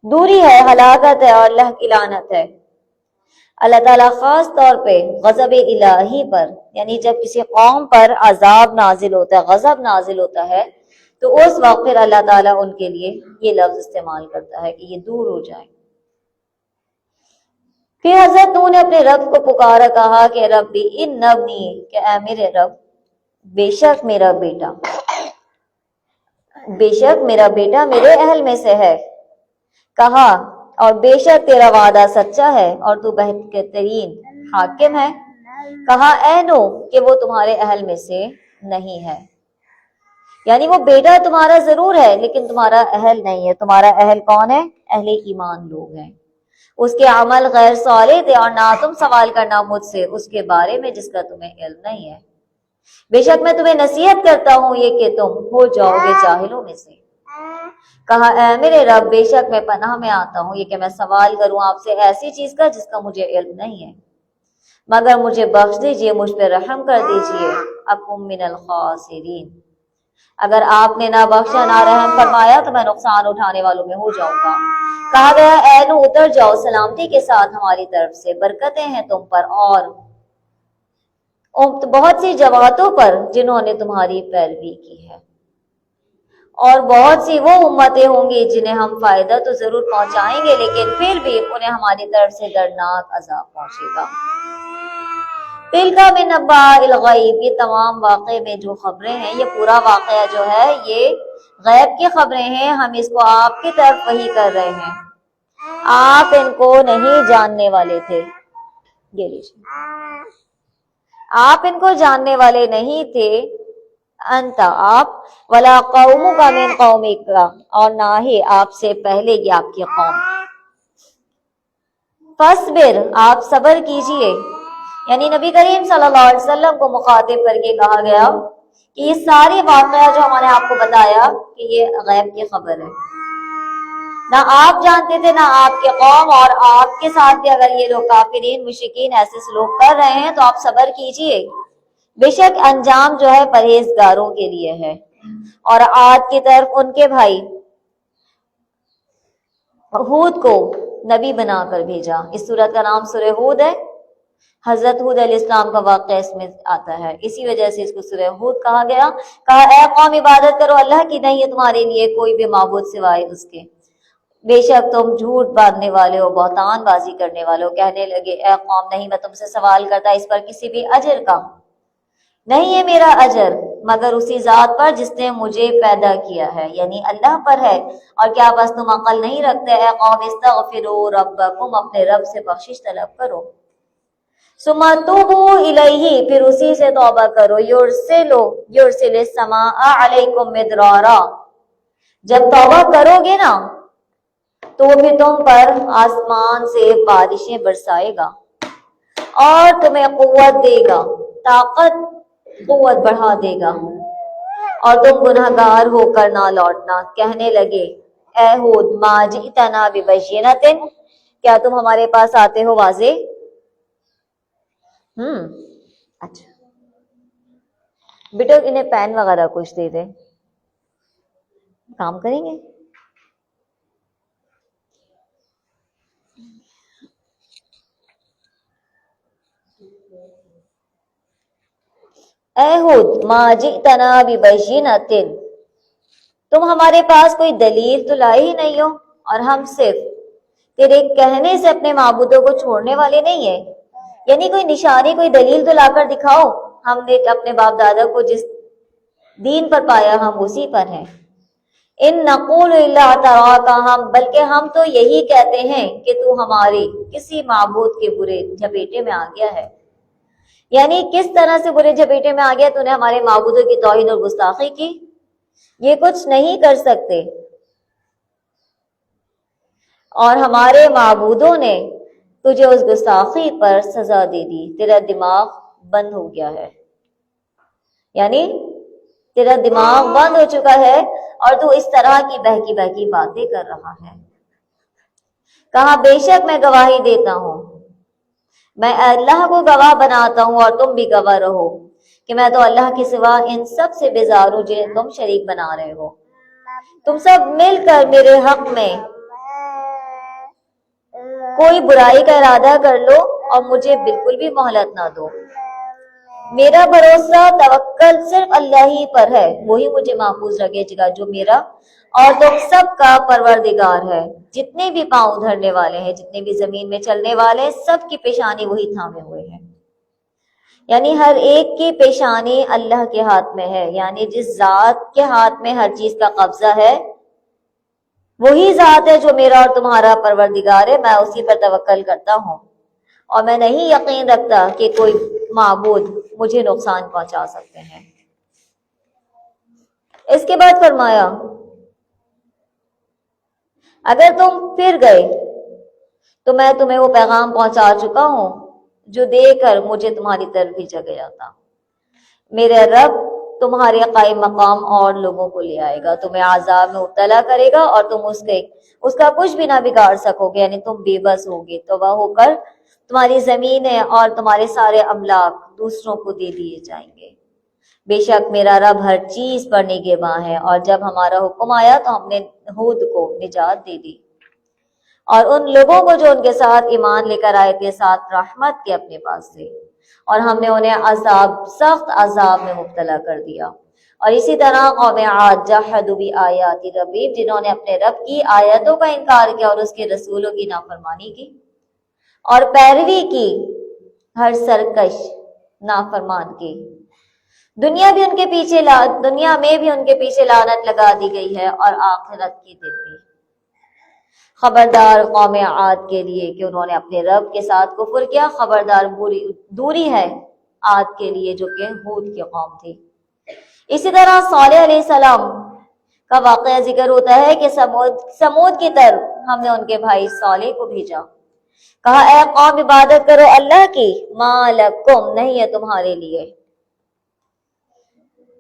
دوری ہے، ہلاکت ہے اور اللہ کی لعنت ہے۔ اللہ تعالیٰ خاص طور پہ غضب الہی پر، یعنی جب کسی قوم پر عذاب نازل ہوتا ہے، غضب نازل ہوتا ہے، تو اس وقت پھر اللہ تعالیٰ ان کے لیے یہ لفظ استعمال کرتا ہے کہ یہ دور ہو جائیں۔ پھر حضرت نوح نے اپنے رب کو پکارا، کہا کہ ربی ان ابنی، کہ اے میرے رب، بے شک میرا بیٹا میرے اہل میں سے ہے، کہا اور بے شک تیرا وعدہ سچا ہے اور تو بہترین حاکم ہے؟ کہا اے نو کہ وہ تمہارے اہل میں سے نہیں ہے، یعنی وہ بیٹا تمہارا ضرور ہے لیکن تمہارا اہل نہیں ہے۔ تمہارا اہل کون ہے؟ اہل ایمان لوگ ہیں۔ اس کے عمل غیر صالح تھے، اور نہ تم سوال کرنا مجھ سے اس کے بارے میں جس کا تمہیں علم نہیں ہے۔ بے شک میں تمہیں نصیحت کرتا ہوں یہ کہ تم ہو جاؤ گے جاہلوں میں سے۔ کہا اے میرے رب، بے شک میں پناہ میں آتا ہوں یہ کہ میں سوال کروں آپ سے ایسی چیز کا جس کا مجھے علم نہیں ہے، مگر مجھے بخش دیجئے، مجھ پہ رحم کر دیجئے، اکم من الخاسرین۔ اگر آپ نے نہ بخشا نہ رحم فرمایا تو میں نقصان اٹھانے والوں میں ہو جاؤں گا۔ کہا گیا اے نو اتر جاؤ سلامتی کے ساتھ ہماری طرف سے، برکتیں ہیں تم پر اور بہت سی جماعتوں پر جنہوں نے تمہاری پیروی کی ہے، اور بہت سی وہ امتیں ہوں گی جنہیں ہم فائدہ تو ضرور پہنچائیں گے لیکن پھر بھی انہیں ہماری طرف سے دردناک عذاب پہنچے گا۔ تلکا من نباء الغیب، یہ تمام واقعے میں جو خبریں ہیں، یہ پورا واقعہ جو ہے یہ غیب کی خبریں ہیں، ہم اس کو آپ کی طرف وحی کر رہے ہیں، آپ ان کو نہیں جاننے والے تھے۔ یہ لیجیے، آپ ان کو جاننے والے نہیں تھے، انت آپ، ولا قوم کا من قومک کا، اور نہ ہی آپ سے پہلے کی آپ کی قوم۔ فاصبر، آپ صبر کیجئے، یعنی نبی کریم صلی اللہ علیہ وسلم کو مخاطب کر کے کہا گیا کہ یہ ساری واقعہ جو ہم نے آپ کو بتایا کہ یہ غیب کی خبر ہے، نہ آپ جانتے تھے نہ آپ کے قوم، اور آپ کے ساتھ بھی اگر یہ لوگ کافرین مشرکین ایسے سلوک کر رہے ہیں تو آپ صبر کیجئے، بے شک انجام جو ہے پرہیزگاروں کے لیے ہے۔ اور عاد کی طرف ان کے بھائی ہود کو نبی بنا کر بھیجا۔ اس سورت کا نام سورہ ہود ہے، حضرت ہود علیہ السلام کا واقعہ اس میں آتا ہے، اسی وجہ سے اس کو سورہ ہود کہا گیا۔ کہا اے قوم عبادت کرو اللہ کی، نہیں ہے تمہارے لیے کوئی بھی معبود سوائے اس کے، بے شک تم جھوٹ باندھنے والے ہو، بہتان بازی کرنے والے ہو۔ کہنے لگے اے قوم نہیں میں تم سے سوال کرتا اس پر کسی بھی اجر کا، نہیں ہے میرا اجر مگر اسی ذات پر جس نے مجھے پیدا کیا ہے، یعنی اللہ پر ہے، اور کیا بس تم عقل نہیں رکھتے؟ اے قوم استغفروا ربکم، اپنے رب سے بخشش طلب کرو، ثم توبوا الیہ، پھر اسی سے توبہ کرو، یرسل السماء علیکم مدرارا، جب توبہ کرو گے نا تو پھر تم پر آسمان سے بارشیں برسائے گا اور تمہیں قوت دے گا، قوت بڑھا دے گا، اور تم گنہگار ہو کر نہ لوٹنا۔ کہنے لگے اے ہود ما جئتنا ببینۃ، کیا تم ہمارے پاس آتے ہو واضح؟ اچھا بیٹا انہیں پین وغیرہ کچھ دے دے، کام کریں گے۔ اے ہود ما جئتنا ببینۃ، تم ہمارے پاس کوئی دلیل تو لائے ہی نہیں ہو، اور ہم صرف تیرے کہنے سے اپنے معبودوں کو چھوڑنے والے نہیں ہیں، یعنی کوئی نشانی کوئی دلیل تو لا کر دکھاؤ، ہم نے اپنے باپ دادا کو جس دین پر پایا ہم اسی پر ہیں۔ ان نقول الا تراک، ہم بلکہ ہم تو یہی کہتے ہیں کہ تو ہمارے کسی معبود کے برے جھپیٹے میں آ گیا ہے، یعنی کس طرح سے برے جھپیٹے میں آ گیا؟ تو نے ہمارے معبودوں کی توہین اور گستاخی کی، یہ کچھ نہیں کر سکتے، اور ہمارے معبودوں نے تجھے اس گستاخی پر سزا دے دی، تیرا دماغ بند ہو گیا ہے، یعنی تیرا دماغ بند ہو چکا ہے اور تو اس طرح کی بہکی بہکی باتیں کر رہا ہے۔ کہا بے شک میں گواہی دیتا ہوں، میں اللہ کو گواہ بناتا ہوں اور تم بھی گواہ رہو کہ میں تو اللہ کے سوا ان سب سے بیزار ہوں جنہیں تم شریک بنا رہے ہو۔ تم سب مل کر میرے حق میں کوئی برائی کا ارادہ کر لو اور مجھے بالکل بھی مہلت نہ دو، میرا بھروسہ توکل صرف اللہ ہی پر ہے، وہی مجھے محفوظ رکھے گا جو میرا اور تم سب کا پروردگار ہے۔ جتنے بھی پاؤں دھرنے والے ہیں، جتنے بھی زمین میں چلنے والے ہیں، سب کی پیشانی وہی تھامے ہوئے ہیں، یعنی ہر ایک کی پیشانی اللہ کے ہاتھ میں ہے، یعنی جس ذات کے ہاتھ میں ہر چیز کا قبضہ ہے وہی ذات ہے جو میرا اور تمہارا پروردگار ہے، میں اسی پر توکل کرتا ہوں۔ اور میں نہیں یقین رکھتا کہ کوئی معبود مجھے نقصان پہنچا سکتے ہیں۔ اس کے بعد فرمایا اگر تم پھر گئے تو میں تمہیں وہ پیغام پہنچا چکا ہوں جو دے کر مجھے تمہاری طرف بھیجا گیا تھا۔ میرے رب تمہارے قائم مقام اور لوگوں کو لے آئے گا، تمہیں عذاب میں مبتلا کرے گا اور تم اس کا کچھ بھی نہ بگاڑ سکو گے، یعنی تم بے بس ہوگے۔ توبہ ہو کر تمہاری زمینیں اور تمہارے سارے املاک دوسروں کو دے دیے جائیں گے۔ بے شک میرا رب ہر چیز پر نگہباں ہے، اور جب ہمارا حکم آیا تو ہم نے ہود کو نجات دے دی اور ان لوگوں کو جو ان کے ساتھ ایمان لے کر آئے تھے ساتھ رحمت کے اپنے پاس سے، اور ہم نے انہیں سخت عذاب میں مبتلا کر دیا۔ اور اسی طرح قوم عاد جحدوا بآیات ربہم، جنہوں نے اپنے رب کی آیتوں کا انکار کیا اور اس کے رسولوں کی نافرمانی کی اور پیروی کی ہر سرکش نافرمان کی، دنیا میں بھی ان کے پیچھے لعنت لگا دی گئی ہے اور آخرت کے دن بھی۔ خبردار قوم عاد کے لیے کہ انہوں نے اپنے رب کے ساتھ کفر کیا، خبردار دوری ہے عاد کے لیے جو کہ ہود کی قوم تھی۔ اسی طرح صالح علیہ السلام کا واقعہ ذکر ہوتا ہے کہ سمود کی طرف ہم نے ان کے بھائی صالح کو بھیجا، کہا اے قوم عبادت کرو اللہ کی، ما لکم، نہیں ہے تمہارے لیے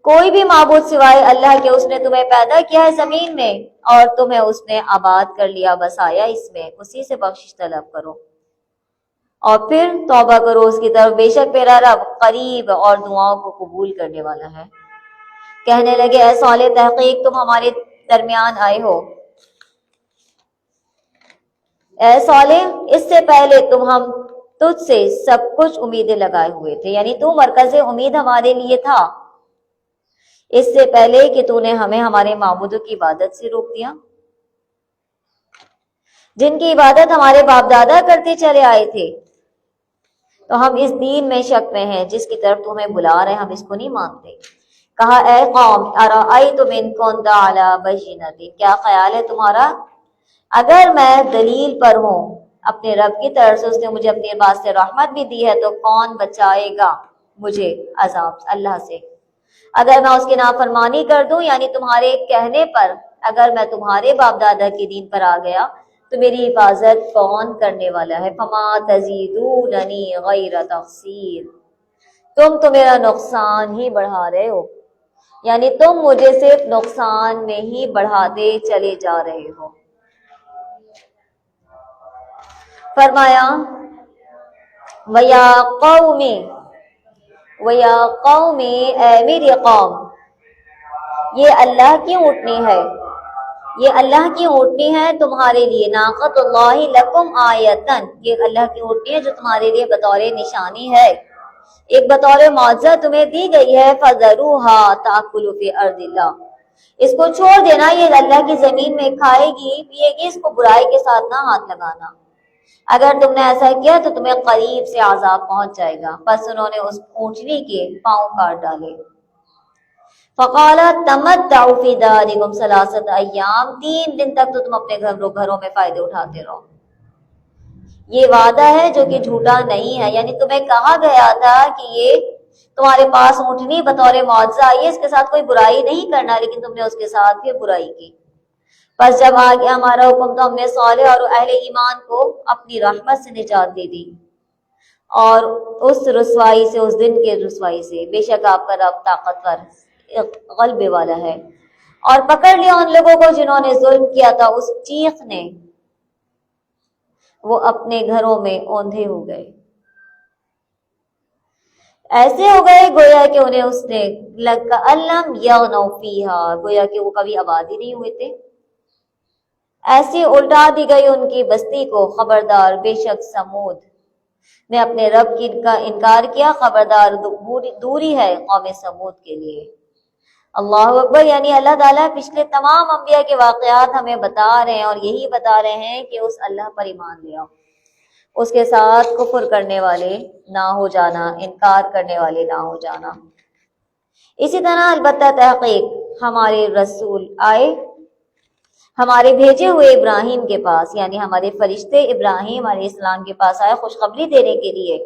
کوئی بھی معبود سوائے اللہ کے، اس نے تمہیں پیدا کیا ہے زمین میں اور تمہیں اس نے آباد کر لیا، بسایا اس میں، اسی سے بخشش طلب کرو اور پھر توبہ کرو اس کی طرف، بے شک میرا رب قریب اور دعاؤں کو قبول کرنے والا ہے۔ کہنے لگے اے صالح، تحقیق تم ہمارے درمیان آئے ہو، اے صالح اس سے پہلے ہم تجھ سے سب کچھ امیدیں لگائے ہوئے تھے، یعنی تو مرکز امید ہمارے لیے تھا، اس سے پہلے کہ تو نے ہمیں ہمارے معبودوں کی عبادت سے روک دیا جن کی عبادت ہمارے باپ دادا کرتے چلے آئے تھے، تو ہم اس دین میں شک میں ہیں جس کی طرف تمہیں بلا رہے ہیں، ہم اس کو نہیں مانتے۔ کہا اے قوم ارأیتم ان کنت علی بینۃ، کیا خیال ہے تمہارا اگر میں دلیل پر ہوں اپنے رب کی طرف سے، اس نے مجھے اپنے پاس سے رحمت بھی دی ہے، تو کون بچائے گا مجھے عذاب اللہ سے؟ اگر میں اس کی نافرمانی کر دوں، یعنی تمہارے کہنے پر اگر میں تمہارے باپ دادا کے دین پر آ گیا تو میری حفاظت کون کرنے والا ہے؟ فما تزیدوننی غیر تخسیر، تم تو میرا نقصان ہی بڑھا رہے ہو، یعنی تم مجھے صرف نقصان میں ہی بڑھاتے چلے جا رہے ہو۔ فرمایا وَيَا قَوْمِ اے میری قوم، یہ اللہ کی اونٹنی ہے، یہ اللہ کی اونٹنی ہے تمہارے لیے، ناقۃ اللہ لکم آیتن، یہ اللہ کی اونٹنی ہے جو تمہارے لیے بطور نشانی ہے، ایک بطور معجزہ تمہیں دی گئی ہے، فَذَرُوهَا تَأْكُلُ فِي أَرْضِ اللَّهِ، اس کو چھوڑ دینا، یہ اللہ کی زمین میں کھائے گی پیے گی، اس کو برائی کے ساتھ نہ ہاتھ لگانا، اگر تم نے ایسا کیا تو تمہیں قریب سے عذاب پہنچ جائے گا۔ پس انہوں نے اس اونٹنی کے پاؤں کاٹ ڈالے۔ فَقَالَ تَمَتَّعُوا فِي دَارِكُمْ ثَلَاثَةَ أَيَّامٍ، 3 دن تک تو تم اپنے گھروں میں فائدے اٹھاتے رہو۔ یہ وعدہ ہے جو کہ جھوٹا نہیں ہے، یعنی تمہیں کہا گیا تھا کہ یہ تمہارے پاس اونٹنی بطور معجزہ آئی ہے، اس کے ساتھ کوئی برائی نہیں کرنا، لیکن تم نے اس کے ساتھ بھی برائی کی۔ پس جب آ گیا ہمارا حکم تو ہم نے صالح اور اہل ایمان کو اپنی رحمت سے نجات دے دی، اور اس رسوائی سے، اس دن کے رسوائی سے، بے شک آپ کا رب طاقتور غلبے والا ہے، اور پکڑ لیا ان لوگوں کو جنہوں نے ظلم کیا تھا اس چیخ نے، وہ اپنے گھروں میں اوندھے ہو گئے، ایسے ہو گئے گویا کہ انہیں اس نے لَكَأَلَّمْ يَغْنَوْا فِيهَا، گویا کہ وہ کبھی آباد ہی نہیں ہوئے تھے، ایسی الٹا دی گئی ان کی بستی کو۔ خبردار بے شک سمود نے اپنے رب کی کا انکار کیا، خبردار دوری ہے قوم سمود کے لیے۔ اللہ اکبر، یعنی اللہ تعالیٰ پچھلے تمام انبیاء کے واقعات ہمیں بتا رہے ہیں، اور یہی بتا رہے ہیں کہ اس اللہ پر ایمان لے آؤ، اس کے ساتھ کفر کرنے والے نہ ہو جانا، انکار کرنے والے نہ ہو جانا۔ اسی طرح البتہ تحقیق ہمارے رسول آئے ہمارے بھیجے ہوئے ابراہیم کے پاس، یعنی ہمارے فرشتے ابراہیم علیہ السلام کے پاس آئے خوشخبری دینے کے لیے،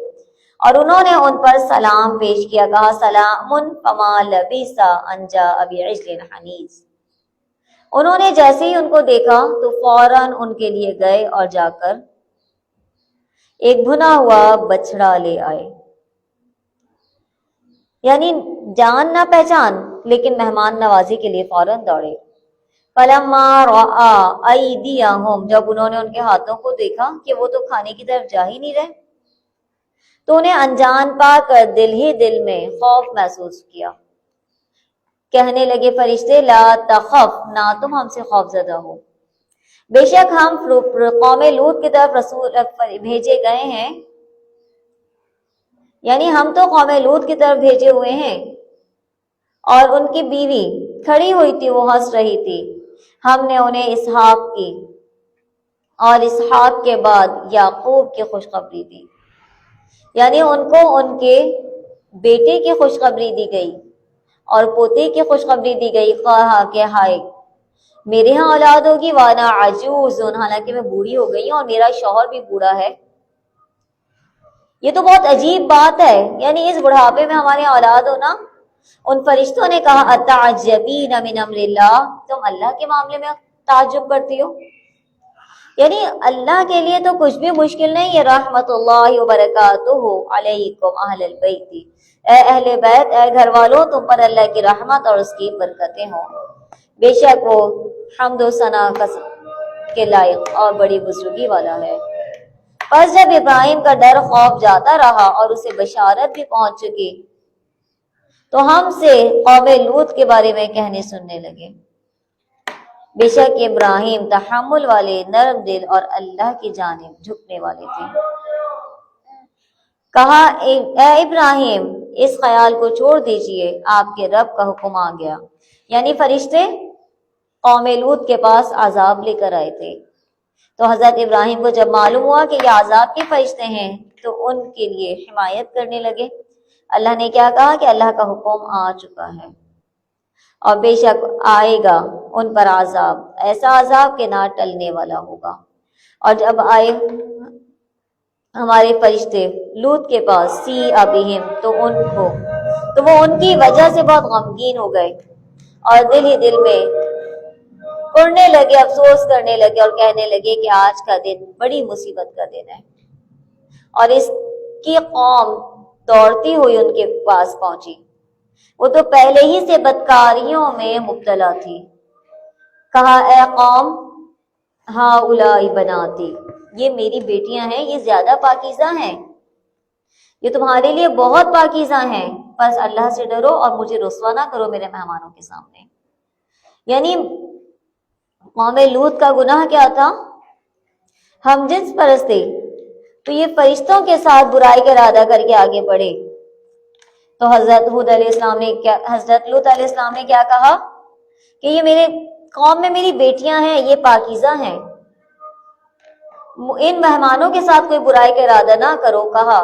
اور انہوں نے ان پر سلام پیش کیا، کہا سلام فما لبث ان جاء بعجل حنیذ۔ انہوں نے جیسے ہی ان کو دیکھا تو فوراً ان کے لیے گئے اور جا کر ایک بھنا ہوا بچڑا لے آئے، یعنی جان نہ پہچان لیکن مہمان نوازی کے لیے فوراً دوڑے۔ فلما رأى أيديهم، جب انہوں نے ان کے ہاتھوں کو دیکھا کہ وہ تو کھانے کی طرف جا ہی نہیں رہے، تو انہیں انجان پا کر دل ہی دل میں خوف محسوس کیا۔ کہنے لگے فرشتے لا تخف، نہ تم ہم سے خوف زدہ ہو، بے شک ہم قوم لوط کی طرف رسول بھیجے گئے ہیں، یعنی ہم تو قوم لوط کی طرف بھیجے ہوئے ہیں۔ اور ان کی بیوی کھڑی ہوئی تھی، وہ ہنس رہی تھی۔ ہم نے انہیں اسحاق کی اور اسحاق کے بعد یعقوب کی خوشخبری دی، یعنی ان کو ان کے بیٹے کی خوشخبری دی گئی اور پوتے کی خوشخبری دی گئی، کہا کہ ہائے میرے ہاں اولاد ہوگی، وانا عجوز، حالانکہ میں بوڑھی ہو گئی ہوں اور میرا شوہر بھی بوڑھا ہے۔ یہ تو بہت عجیب بات ہے، یعنی اس بڑھاپے میں ہمارے اولاد ہونا۔ ان فرشتوں نے کہا اتعجبین من امر اللہ، تم اللہ کے معاملے میں تعجب کرتی ہو، یعنی اللہ کے لیے تو کچھ بھی مشکل نہیں ہے۔ رحمت اللہ وبرکاتہ علیکم اہل البیت، اے اہل بیت، اے گھر والوں، تم پر اللہ کی رحمت اور اس کی برکتیں ہوں، بے شک وہ حمد و ثنا کے لائق اور بڑی بزرگی والا ہے۔ پس جب ابراہیم کا ڈر خوف جاتا رہا اور اسے بشارت بھی پہنچ چکی، تو ہم سے قوم لوط کے بارے میں کہنے سننے لگے، بے شک ابراہیم تحمل والے، نرم دل اور اللہ کی جانب جھکنے والے تھے۔ کہا اے ابراہیم، اس خیال کو چھوڑ دیجئے، آپ کے رب کا حکم آ گیا، یعنی فرشتے قوم لوط کے پاس عذاب لے کر آئے تھے، تو حضرت ابراہیم کو جب معلوم ہوا کہ یہ عذاب کے فرشتے ہیں تو ان کے لیے حمایت کرنے لگے۔ اللہ نے کیا کہا کہ اللہ کا حکم آ چکا ہے اور بے شک آئے گا ان پر عذاب، ایسا عذاب کہ نہ ٹلنے والا ہوگا۔ اور جب آئے ہمارے فرشتے لوط کے پاس سی ابہم، تو وہ ان کی وجہ سے بہت غمگین ہو گئے اور دل ہی دل میں کرنے لگے، افسوس کرنے لگے اور کہنے لگے کہ آج کا دن بڑی مصیبت کا دن ہے۔ اور اس کی قوم دوڑتی ہوئی ان کے پاس پہنچی، وہ تو پہلے ہی سے بدکاریوں میں مبتلا تھی۔ کہا اے قوم ہؤلاء بناتی، یہ میری بیٹیاں ہیں، یہ زیادہ پاکیزہ ہیں، یہ تمہارے لیے بہت پاکیزہ ہیں، بس اللہ سے ڈرو اور مجھے رسوا نہ کرو میرے مہمانوں کے سامنے۔ یعنی قوم لوط کا گناہ کیا تھا؟ ہم جنس پرستی، تو یہ فرشتوں کے ساتھ برائی کا ارادہ کر کے آگے بڑھے۔ تو حضرت لوط علیہ السلام نے کیا کہا کہ یہ میرے قوم میں میری بیٹیاں ہیں، یہ پاکیزہ ہیں، ان مہمانوں کے ساتھ کوئی برائی کا ارادہ نہ کرو۔ کہا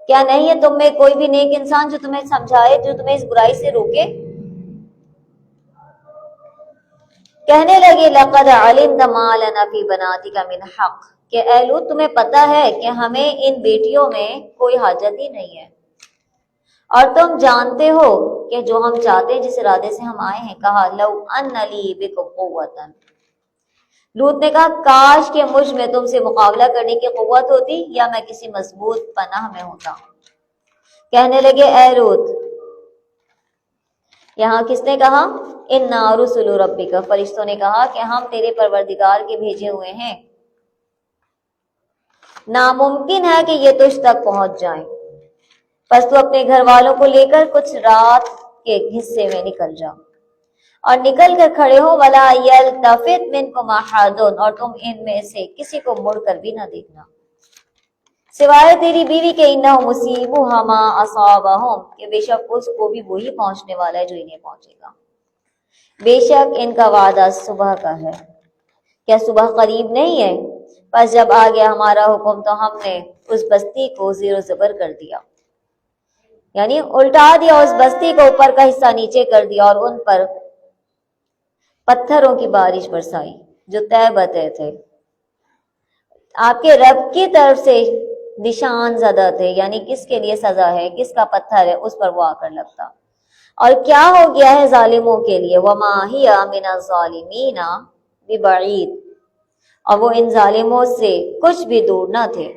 کیا نہیں ہے تم میں کوئی بھی نیک انسان جو تمہیں سمجھائے، جو تمہیں اس برائی سے روکے؟ کہنے لگے لقد علمت ما لنا فی بناتک من حق، کہ اے لوط تمہیں پتہ ہے کہ ہمیں ان بیٹیوں میں کوئی حاجت ہی نہیں ہے، اور تم جانتے ہو کہ جو ہم چاہتے ہیں، جس ارادے سے ہم آئے ہیں۔ کہا لو ان لی بکم قوۃ، لوط نے کہا کاش کہ مجھ میں تم سے مقابلہ کرنے کی قوت ہوتی یا میں کسی مضبوط پناہ میں ہوتا۔ کہنے لگے اے لوط، یہاں کس نے کہا؟ انا رسل ربک، فرشتوں نے کہا کہ ہم تیرے پروردگار کے بھیجے ہوئے ہیں، ناممکن ہے کہ یہ تجھ تک پہنچ جائیں، پس تو اپنے گھر والوں کو لے کر کچھ رات کے حصے میں نکل جا اور نکل کر کھڑے ہو، ولا یلتفت منکم احد، اور تم ان میں سے کسی کو مڑ کر بھی نہ دیکھنا سوائے تیری بیوی کے، انہ مصیبھا ما اصابہم، کہ بے شک اس کو بھی وہی پہنچنے والا ہے جو انہیں پہنچے گا، بے شک ان کا وعدہ صبح کا ہے، کیا صبح قریب نہیں ہے؟ پس جب آ گیا ہمارا حکم تو ہم نے اس بستی کو زیر و زبر کر دیا، یعنی الٹا دیا، اس بستی کو اوپر کا حصہ نیچے کر دیا اور ان پر پتھروں کی بارش برسائی جو طے بتہ تھے، آپ کے رب کی طرف سے نشان زدہ تھے، یعنی کس کے لیے سزا ہے، کس کا پتھر ہے، اس پر وہ آ کر لگتا۔ اور کیا ہو گیا ہے ظالموں کے لیے، وما ہی من الظالمین ببعید، اور وہ ان ظالموں سے کچھ بھی دور نہ تھے۔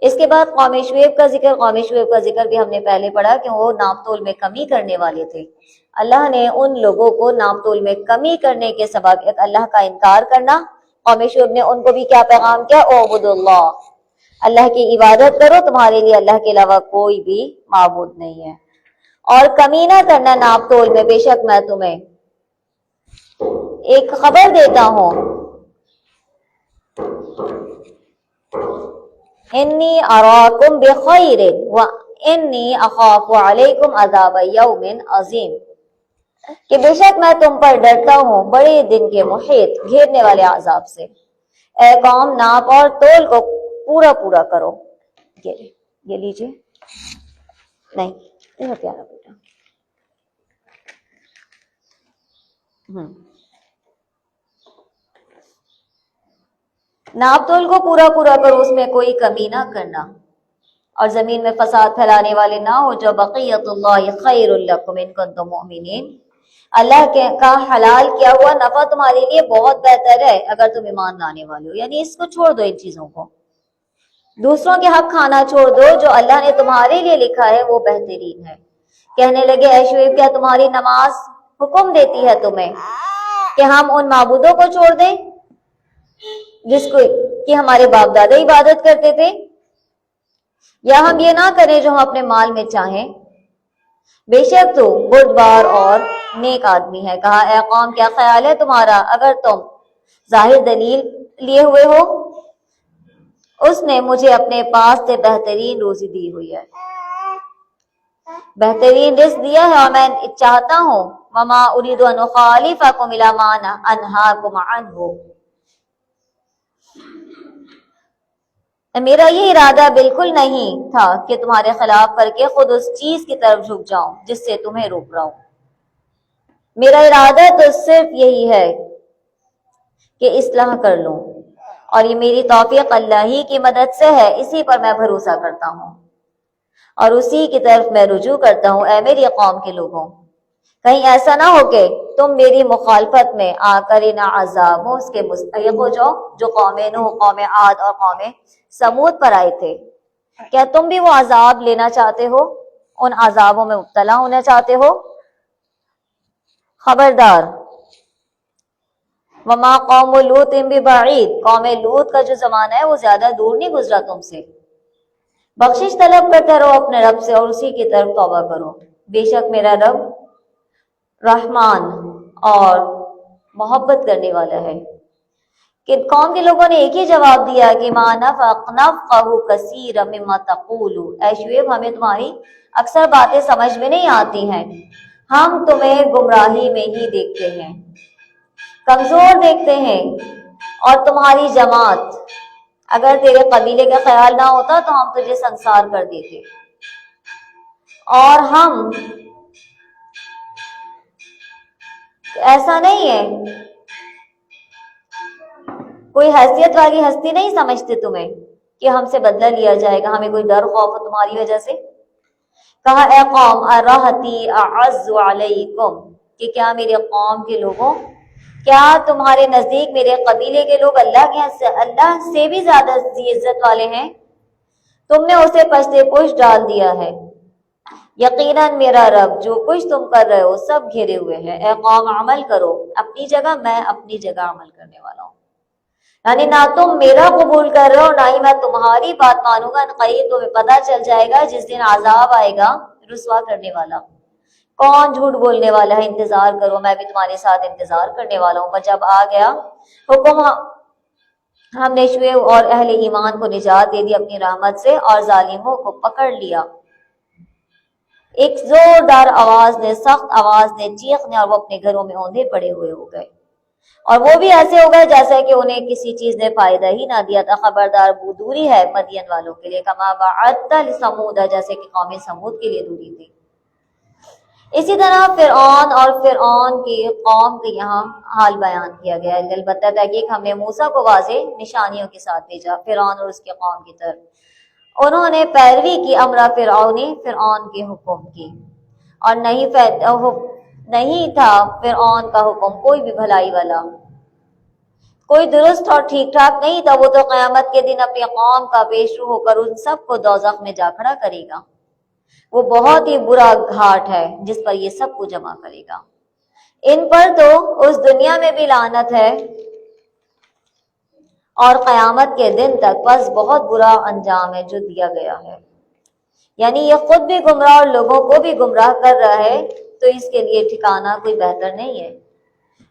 اس کے بعد قوم شعیب کا ذکر، قوم شعیب کا ذکر بھی ہم نے پہلے پڑھا کہ وہ ناپ تول میں کمی کرنے والے تھے۔ اللہ نے ان لوگوں کو ناپ تول میں کمی کرنے کے سبب ایک اللہ کا انکار کرنا، قوم شعیب نے ان کو بھی کیا پیغام کیا، اعبدوا اللہ، اللہ کی عبادت کرو، تمہارے لیے اللہ کے علاوہ کوئی بھی معبود نہیں ہے، اور کمی نہ کرنا ناپ تول میں، بے شک میں تمہیں ایک خبر دیتا ہوں، انی اراکم بخیر وانی اخاف علیکم عذاب یوم عظیم، کہ بے شک میں تم پر ڈرتا ہوں بڑے دن کے محیط گھیرنے والے عذاب سے۔ اے قوم، ناپ اور تول کو پورا پورا کرو۔ یہ لیجیے، نہیں یہ پیارا بیٹا، ناپ تول کو پورا پورا کرو، اس میں کوئی کمی نہ کرنا، اور زمین میں فساد پھیلانے والے نہ ہو۔ جو بقیت اللہ خیر لکم ان کنتم مؤمنین، اللہ کا حلال کیا ہوا نفع تمہارے لیے بہت بہتر ہے اگر تم ایمان لانے والے ہو، یعنی اس کو چھوڑ دو، ان چیزوں کو، دوسروں کے حق کھانا چھوڑ دو، جو اللہ نے تمہارے لیے لکھا ہے وہ بہترین ہے۔ کہنے لگے اے شعیب، کیا تمہاری نماز حکم دیتی ہے تمہیں کہ ہم ان معبودوں کو چھوڑ دیں جس کو کہ ہمارے باپ دادا عبادت کرتے تھے، یا ہم یہ نہ کریں جو ہم اپنے مال میں چاہیں؟ بے شک تو بردبار اور نیک آدمی ہے۔ کہا اے قوم، کیا خیال ہے تمہارا اگر تم ظاہر دلیل لیے ہوئے ہو، اس نے مجھے اپنے پاس سے بہترین روزی دی ہوئی ہے، بہترین رزق دیا ہے، اور میں چاہتا ہوں وما اريد ان اخالفكم الى ما انهاكم عنه، میرا یہ ارادہ بالکل نہیں تھا کہ تمہارے خلاف کر کے خود اس چیز کی طرف جھک جاؤں جس سے تمہیں روک رہا ہوں۔ میرا ارادہ تو صرف یہی ہے کہ اصلاح کر لوں، اور یہ میری توفیق اللہ ہی کی مدد سے ہے، اسی پر میں بھروسہ کرتا ہوں اور اسی کی طرف میں رجوع کرتا ہوں۔ اے میری قوم کے لوگوں، کہیں ایسا نہ ہو کہ تم میری مخالفت میں آ کر ان عذابوں کے مستحق ہو جاؤ جو قوم نوح، قوم عاد اور قوم سمود پر آئے تھے۔ کیا تم بھی وہ عذاب لینا چاہتے ہو، ان عذابوں میں مبتلا ہونا چاہتے ہو؟ خبردار، وما قوم لوط ببعید، قوم لوط کا جو زمانہ ہے وہ زیادہ دور نہیں گزرا تم سے۔ بخشش طلب کرتے رہو اپنے رب سے اور اسی کی طرف توبہ کرو، بے شک میرا رب رحمان اور محبت کرنے والا ہے۔ کہ قوم کے لوگوں نے ایک ہی جواب دیا کہ ما نفقہ کثیر مما تقول، اے شعیب ہمیں تمہاری اکثر باتیں سمجھ میں نہیں آتی ہیں، ہم تمہیں گمراہی میں ہی دیکھتے ہیں، کمزور دیکھتے ہیں، اور تمہاری جماعت، اگر تیرے قبیلے کا خیال نہ ہوتا تو ہم تجھے سنسار کر دیتے، اور ہم ایسا نہیں ہے، کوئی حیثیت والی ہستی نہیں سمجھتے تمہیں کہ ہم سے بدلہ لیا جائے گا، ہمیں کوئی ڈر خوف ہو تمہاری وجہ سے۔ کہا اے قوم ارہتی اعز علیکم، کہ کیا میرے قوم کے لوگوں، کیا تمہارے نزدیک میرے قبیلے کے لوگ اللہ سے بھی زیادہ عزت والے ہیں؟ تم نے اسے پشتے پشت ڈال دیا ہے، یقیناً میرا رب جو کچھ تم کر رہے ہو سب گھیرے ہوئے ہے۔ اے قوم عمل کرو اپنی جگہ، میں اپنی جگہ عمل کرنے والا ہوں، یعنی نہ تم میرا قبول کر رہے ہو نہ ہی میں تمہاری بات مانوں گا، قریب تمہیں پتہ چل جائے گا جس دن عذاب آئے گا رسوا کرنے والا، کون جھوٹ بولنے والا ہے، انتظار کرو، میں بھی تمہارے ساتھ انتظار کرنے والا ہوں۔ پر جب آ گیا حکم، ہم نے شعیب اور اہل ایمان کو نجات دے دی اپنی رحمت سے، اور ظالموں کو پکڑ لیا ایک زوردار آواز نے، سخت آواز نے، چیخ نے، اور وہ اپنے گھروں میں اوندھے پڑے ہوئے ہو گئے، اور وہ بھی ایسے ہو گئے جیسا کہ انہیں کسی چیز نے فائدہ ہی نہ دیا تھا۔ خبردار دوری ہے مدین والوں کے لیے، کما بعدت لثمود، جیسے کہ قوم سمود کے لیے دوری تھی۔ اسی طرح فرعون اور فرعون کی قوم کے یہاں حال بیان کیا گیا ہے۔ البتہ تحقیق ہم نے موسیٰ کو واضح نشانیوں کے ساتھ بھیجا فرعون اور اس کی قوم کی طرف۔ انہوں نے پیروی کی امر فرعونی، فرعون کے حکم کی، اور نہیں تھا فرعون کا حکم کوئی بھی بھلائی والا، کوئی درست اور ٹھیک ٹھاک نہیں تھا۔ وہ تو قیامت کے دن اپنی قوم کا پیش رو ہو کر ان سب کو دوزخ میں جا کھڑا کرے گا۔ وہ بہت ہی برا گھاٹ ہے جس پر یہ سب کو جمع کرے گا۔ ان پر تو اس دنیا میں بھی لعنت ہے اور قیامت کے دن تک بس بہت برا انجام ہے جو دیا گیا ہے۔ یعنی یہ خود بھی گمراہ اور لوگوں کو بھی گمراہ کر رہا ہے، تو اس کے لیے ٹھکانہ کوئی بہتر نہیں ہے۔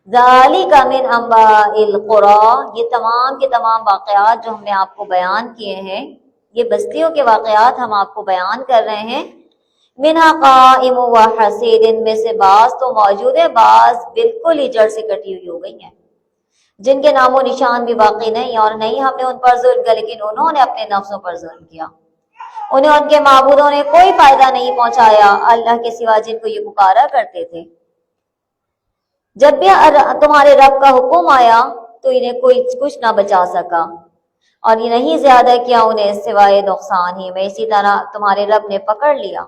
ذالک من انباء القری، یہ تمام کے تمام واقعات جو ہم نے آپ کو بیان کیے ہیں، یہ بستیوں کے واقعات ہم آپ کو بیان کر رہے ہیں۔ منہا قائم و حصید، ان میں سے بعض تو موجود ہے، بعض بالکل ہی جڑ سے کٹی ہوئی ہو گئی ہیں، جن کے نام و نشان بھی باقی نہیں، اور نہیں ہم نے ان پر ظلم کیا لیکن انہوں نے اپنے نفسوں پر ظلم کیا۔ انہیں ان کے معبودوں نے کوئی فائدہ نہیں پہنچایا اللہ کے سوا جن کو یہ پکارا کرتے تھے۔ جب بھی تمہارے رب کا حکم آیا تو انہیں کوئی کچھ نہ بچا سکا، اور یہ نہیں زیادہ کیا انہیں سوائے نقصان ہی میں۔ اسی طرح تمہارے رب نے پکڑ لیا،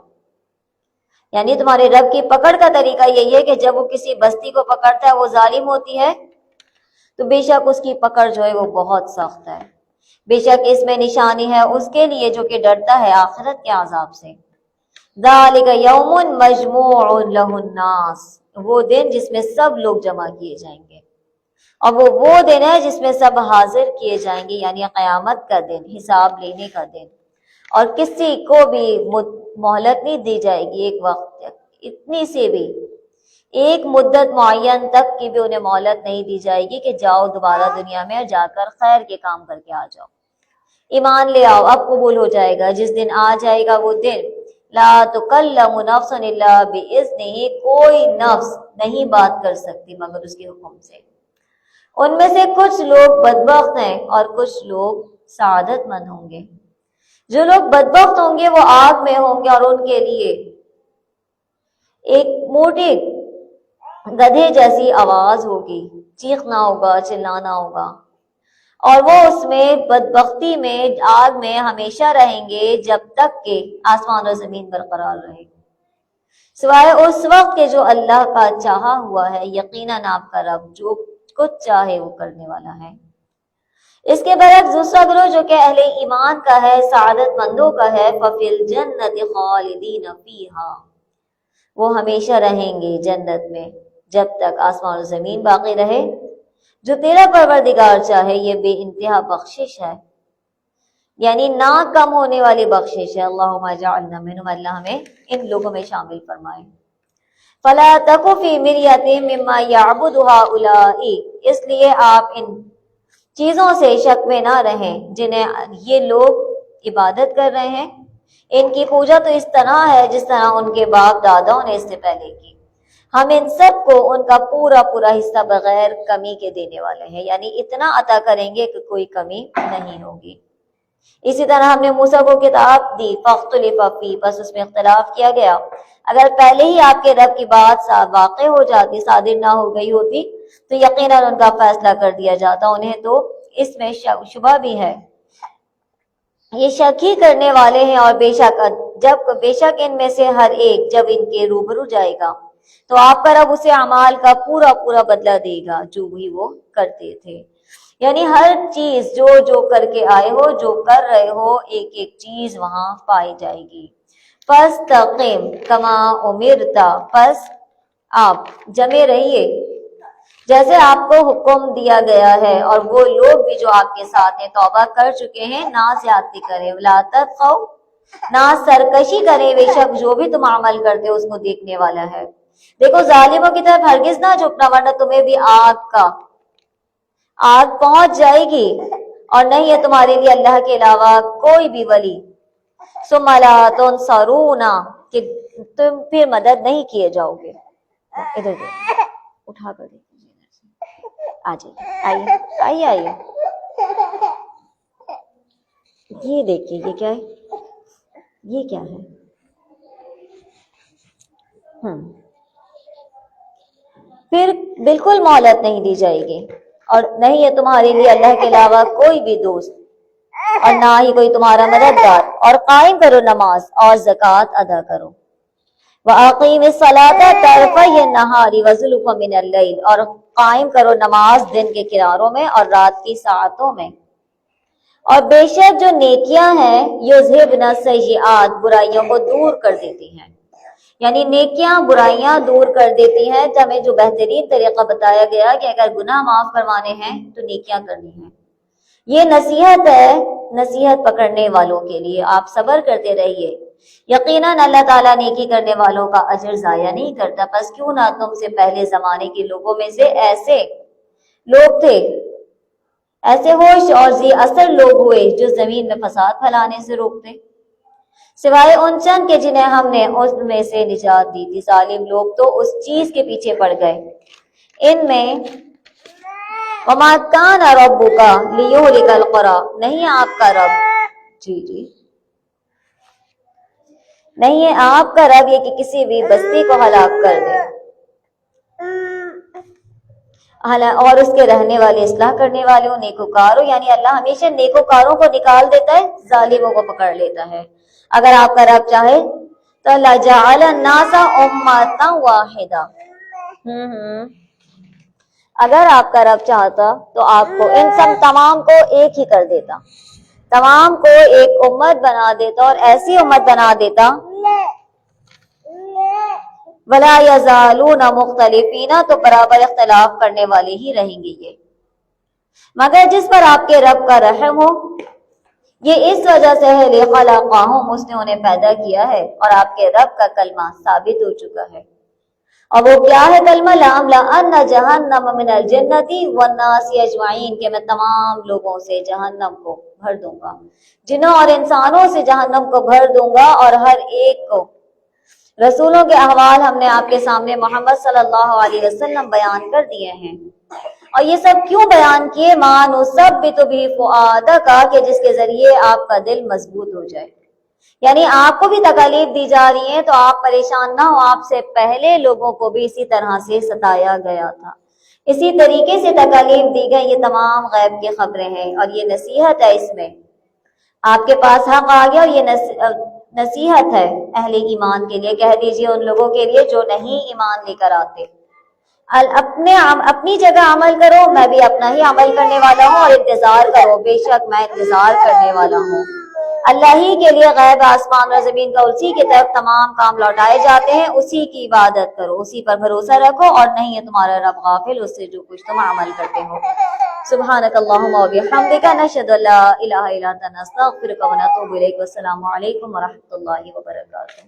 یعنی تمہارے رب کی پکڑ کا طریقہ یہی ہے کہ جب وہ کسی بستی کو پکڑتا ہے وہ ظالم ہوتی ہے تو بے شک اس کی پکڑ جو ہے وہ بہت سخت ہے۔ بے شک اس میں نشانی ہے اس کے لیے جو کہ ڈرتا ہے آخرت کے عذاب سے۔ ذالک یوم مجموع لہ الناس، وہ دن جس میں سب لوگ جمع کیے جائیں گے، اور وہ دن ہے جس میں سب حاضر کیے جائیں گے، یعنی قیامت کا دن، حساب لینے کا دن، اور کسی کو بھی مہلت نہیں دی جائے گی ایک وقت تک، اتنی سی بھی ایک مدت معین تک کی بھی انہیں مہلت نہیں دی جائے گی کہ جاؤ دوبارہ دنیا میں جا کر خیر کے کام کر کے آ جاؤ، ایمان لے آؤ، اب قبول ہو جائے گا۔ جس دن آ جائے گا وہ دن، لا تکلم نفس الا باذنہ، کوئی نفس نہیں بات کر سکتی مگر اس کے حکم سے۔ ان میں سے کچھ لوگ بدبخت ہیں اور کچھ لوگ سعادت مند ہوں گے۔ جو لوگ بدبخت ہوں گے وہ آگ میں ہوں گے، اور ان کے لیے ایک موٹی گدھے جیسی آواز ہوگی، چیخنا ہوگا، چلانا ہوگا، اور وہ اس میں بدبختی میں آگ میں ہمیشہ رہیں گے جب تک کہ آسمان اور زمین برقرار رہے، سوائے اس وقت کے جو اللہ کا چاہا ہوا ہے۔ یقیناً آپ کا رب جو کچھ چاہے وہ کرنے والا ہے۔ اس کے برعکس دوسرا گروہ جو کہ اہل ایمان کا ہے، سعادت مندوں کا ہے، ففی الجنت خالدین فیہا، وہ ہمیشہ رہیں گے جنت میں جب تک آسمان و زمین باقی رہے۔ جو تیرا پروردگار چاہے، یہ بے انتہا بخشش ہے، یعنی نہ کم ہونے والی بخشش ہے۔ اللہم اجعلنا منہم، اللہ ہمیں ان لوگوں میں شامل فرمائے۔ فلا تک فی مریۃ مما یعبد ہؤلاء، اس لیے آپ ان چیزوں سے شک میں نہ رہیں جنہیں یہ لوگ عبادت کر رہے ہیں۔ ان کی پوجا تو اس طرح ہے جس طرح ان کے باپ داداؤں نے اس سے پہلے کی۔ ہم ان سب کو ان کا پورا حصہ بغیر کمی کے دینے والے ہیں، یعنی اتنا عطا کریں گے کہ کوئی کمی نہیں ہوگی۔ اسی طرح ہم نے موسیٰ کو کتاب دی، فاختلف فیہ، بس اس میں اختلاف کیا گیا۔ اگر پہلے ہی آپ کے رب کی بات واقع ہو جاتی، صادر نہ ہو گئی ہوتی، تو یقیناً ان کا فیصلہ کر دیا جاتا۔ انہیں تو اس میں شبہ بھی ہے، یہ شک ہی کرنے والے ہیں، اور بے شک ان میں سے ہر ایک جب ان کے روبرو جائے گا تو آپ کا رب اسے اعمال کا پورا بدلہ دے گا جو بھی وہ کرتے تھے۔ یعنی ہر چیز جو کر کے آئے ہو، جو کر رہے ہو، ایک ایک چیز وہاں پائی جائے گی۔ فاستقم کما امرت، پس آپ جمے رہیے جیسے آپ کو حکم دیا گیا ہے، اور وہ لوگ بھی جو آپ کے ساتھ ہیں توبہ کر چکے ہیں، نہ زیادتی کریں، ولا تطغوا، نہ سرکشی کریں، بے شک جو بھی تم عمل کرتے ہو اس کو دیکھنے والا ہے۔ دیکھو ظالموں کی طرف ہرگز نہ جھکنا، ورنہ تمہیں بھی آگ پہنچ جائے گی، اور نہیں ہے تمہارے لیے اللہ کے علاوہ کوئی بھی ولی۔ ثم لا تنصرون، کہ تم پھر مدد نہیں کیے جاؤ گے۔ ادھر اٹھا کر دیکھیں، آئیے یہ دیکھیے، یہ کیا ہے، یہ کیا ہے؟ پھر بالکل مہلت نہیں دی جائے گی، اور نہیں ہے تمہارے لیے اللہ کے علاوہ کوئی بھی دوست اور نہ ہی کوئی تمہارا مددگار، اور قائم کرو نماز اور زکوٰۃ ادا کرو۔ وَأَقِيمِ الصَّلَاةَ طَرَفَيِ النَّهَارِ وَزُلَفًا مِنَ اللَّيْلِ، اور قائم کرو نماز دن کے کناروں میں اور رات کی ساعتوں میں۔ اور بے شک جو نیکیاں ہیں یذہبن السیئات، برائیوں کو دور کر دیتی ہیں، یعنی نیکیاں برائیاں دور کر دیتی ہیں۔ ہمیں جو بہترین طریقہ بتایا گیا کہ اگر گناہ معاف کروانے ہیں تو نیکیاں کرنی ہیں، یہ نصیحت ہے، نصیحت پکڑنے والوں کے لیے۔ آپ صبر کرتے رہیے، یقیناً اللہ تعالیٰ نیکی کرنے والوں کا اجر ضائع نہیں کرتا۔ پس کیوں نہ تم سے پہلے زمانے کے لوگوں میں سے ایسے لوگ تھے، ایسے ہوش اور ذی اثر لوگ ہوئے جو زمین میں فساد پھیلانے سے روکتے، سوائے ان چند کے جنہیں ہم نے اس میں سے نجات دی تھی۔ ظالم لوگ تو اس چیز کے پیچھے پڑ گئے ان میں وَمَا كَانَ رَبُّكَ لِيُهْلِكَ الْقُرَىٰ، نہیں آپ کا رب، جی نہیں ہے آپ کا رب یہ کہ کسی بھی بستی کو ہلاک کر دے اور اس کے رہنے والے اصلاح کرنے والے ہو، نیکوکاروں، یعنی اللہ ہمیشہ نیکوکاروں کو نکال دیتا ہے، ظالموں کو پکڑ لیتا ہے۔ اگر آپ کا رب چاہے تو لَجَعَلَ النَّاسَ أُمَّةً وَاحِدَةً، اگر آپ کا رب چاہتا تو آپ کو ان سب تمام کو ایک ہی کر دیتا، تمام کو ایک امت بنا دیتا، اور ایسی امت بنا دیتا وَلَا يَزَالُونَ مُخْتَلِفِينَ، تو برابر اختلاف کرنے والے ہی رہیں گے یہ، مگر جس پر آپ کے رب کا رحم ہو۔ یہ اس وجہ سے ہے لِخَلَقَهُمْ، اس نے انہیں پیدا کیا ہے، اور آپ کے رب کا کلمہ ثابت ہو چکا ہے۔ اور وہ کیا ہے کلمہ؟ لَأَمْلَأَنَّ جَهَنَّمَ مِنَ الْجِنَّةِ وَالنَّاسِ أَجْمَعِينَ، کہ میں تمام لوگوں سے جہنم کو بھر دوں گا، جنوں اور انسانوں سے جہنم کو بھر دوں گا، اور ہر ایک کو۔ رسولوں کے احوال ہم نے آپ کے سامنے محمد صلی اللہ علیہ وسلم بیان کر دیے ہیں، اور یہ سب کیوں بیان کیے؟ مَا بھی فؤادہ کا، کہ جس کے ذریعے آپ کا دل مضبوط ہو جائے، یعنی آپ کو بھی تکالیف دی جا رہی ہیں تو آپ پریشان نہ ہو، آپ سے پہلے لوگوں کو بھی اسی طرح سے ستایا گیا تھا، اسی طریقے سے تکالیف دی گئی۔ یہ تمام غیب کی خبریں ہیں، اور یہ نصیحت ہے، اس میں آپ کے پاس حق آ گیا، اور یہ نصیحت ہے اہل ایمان کے لیے۔ کہہ دیجئے ان لوگوں کے لیے جو نہیں ایمان لے کر آتے، اپنی جگہ عمل کرو، میں بھی اپنا ہی عمل کرنے والا ہوں، اور انتظار کرو، بے شک میں انتظار کرنے والا ہوں۔ اللہ ہی کے لیے غیب آسمان اور زمین کا، اسی کی طرف تمام کام لوٹائے جاتے ہیں، اسی کی عبادت کرو، اسی پر بھروسہ رکھو، اور نہیں ہے تمہارا رب غافل اس سے جو کچھ تم عمل کرتے ہو۔ سبحانک اللہم و بحمدک، نشہد ان لا الہ الا انت، نستغفرک و نتوب الیک۔ والسلام علیکم ورحمۃ اللہ وبرکاتہ۔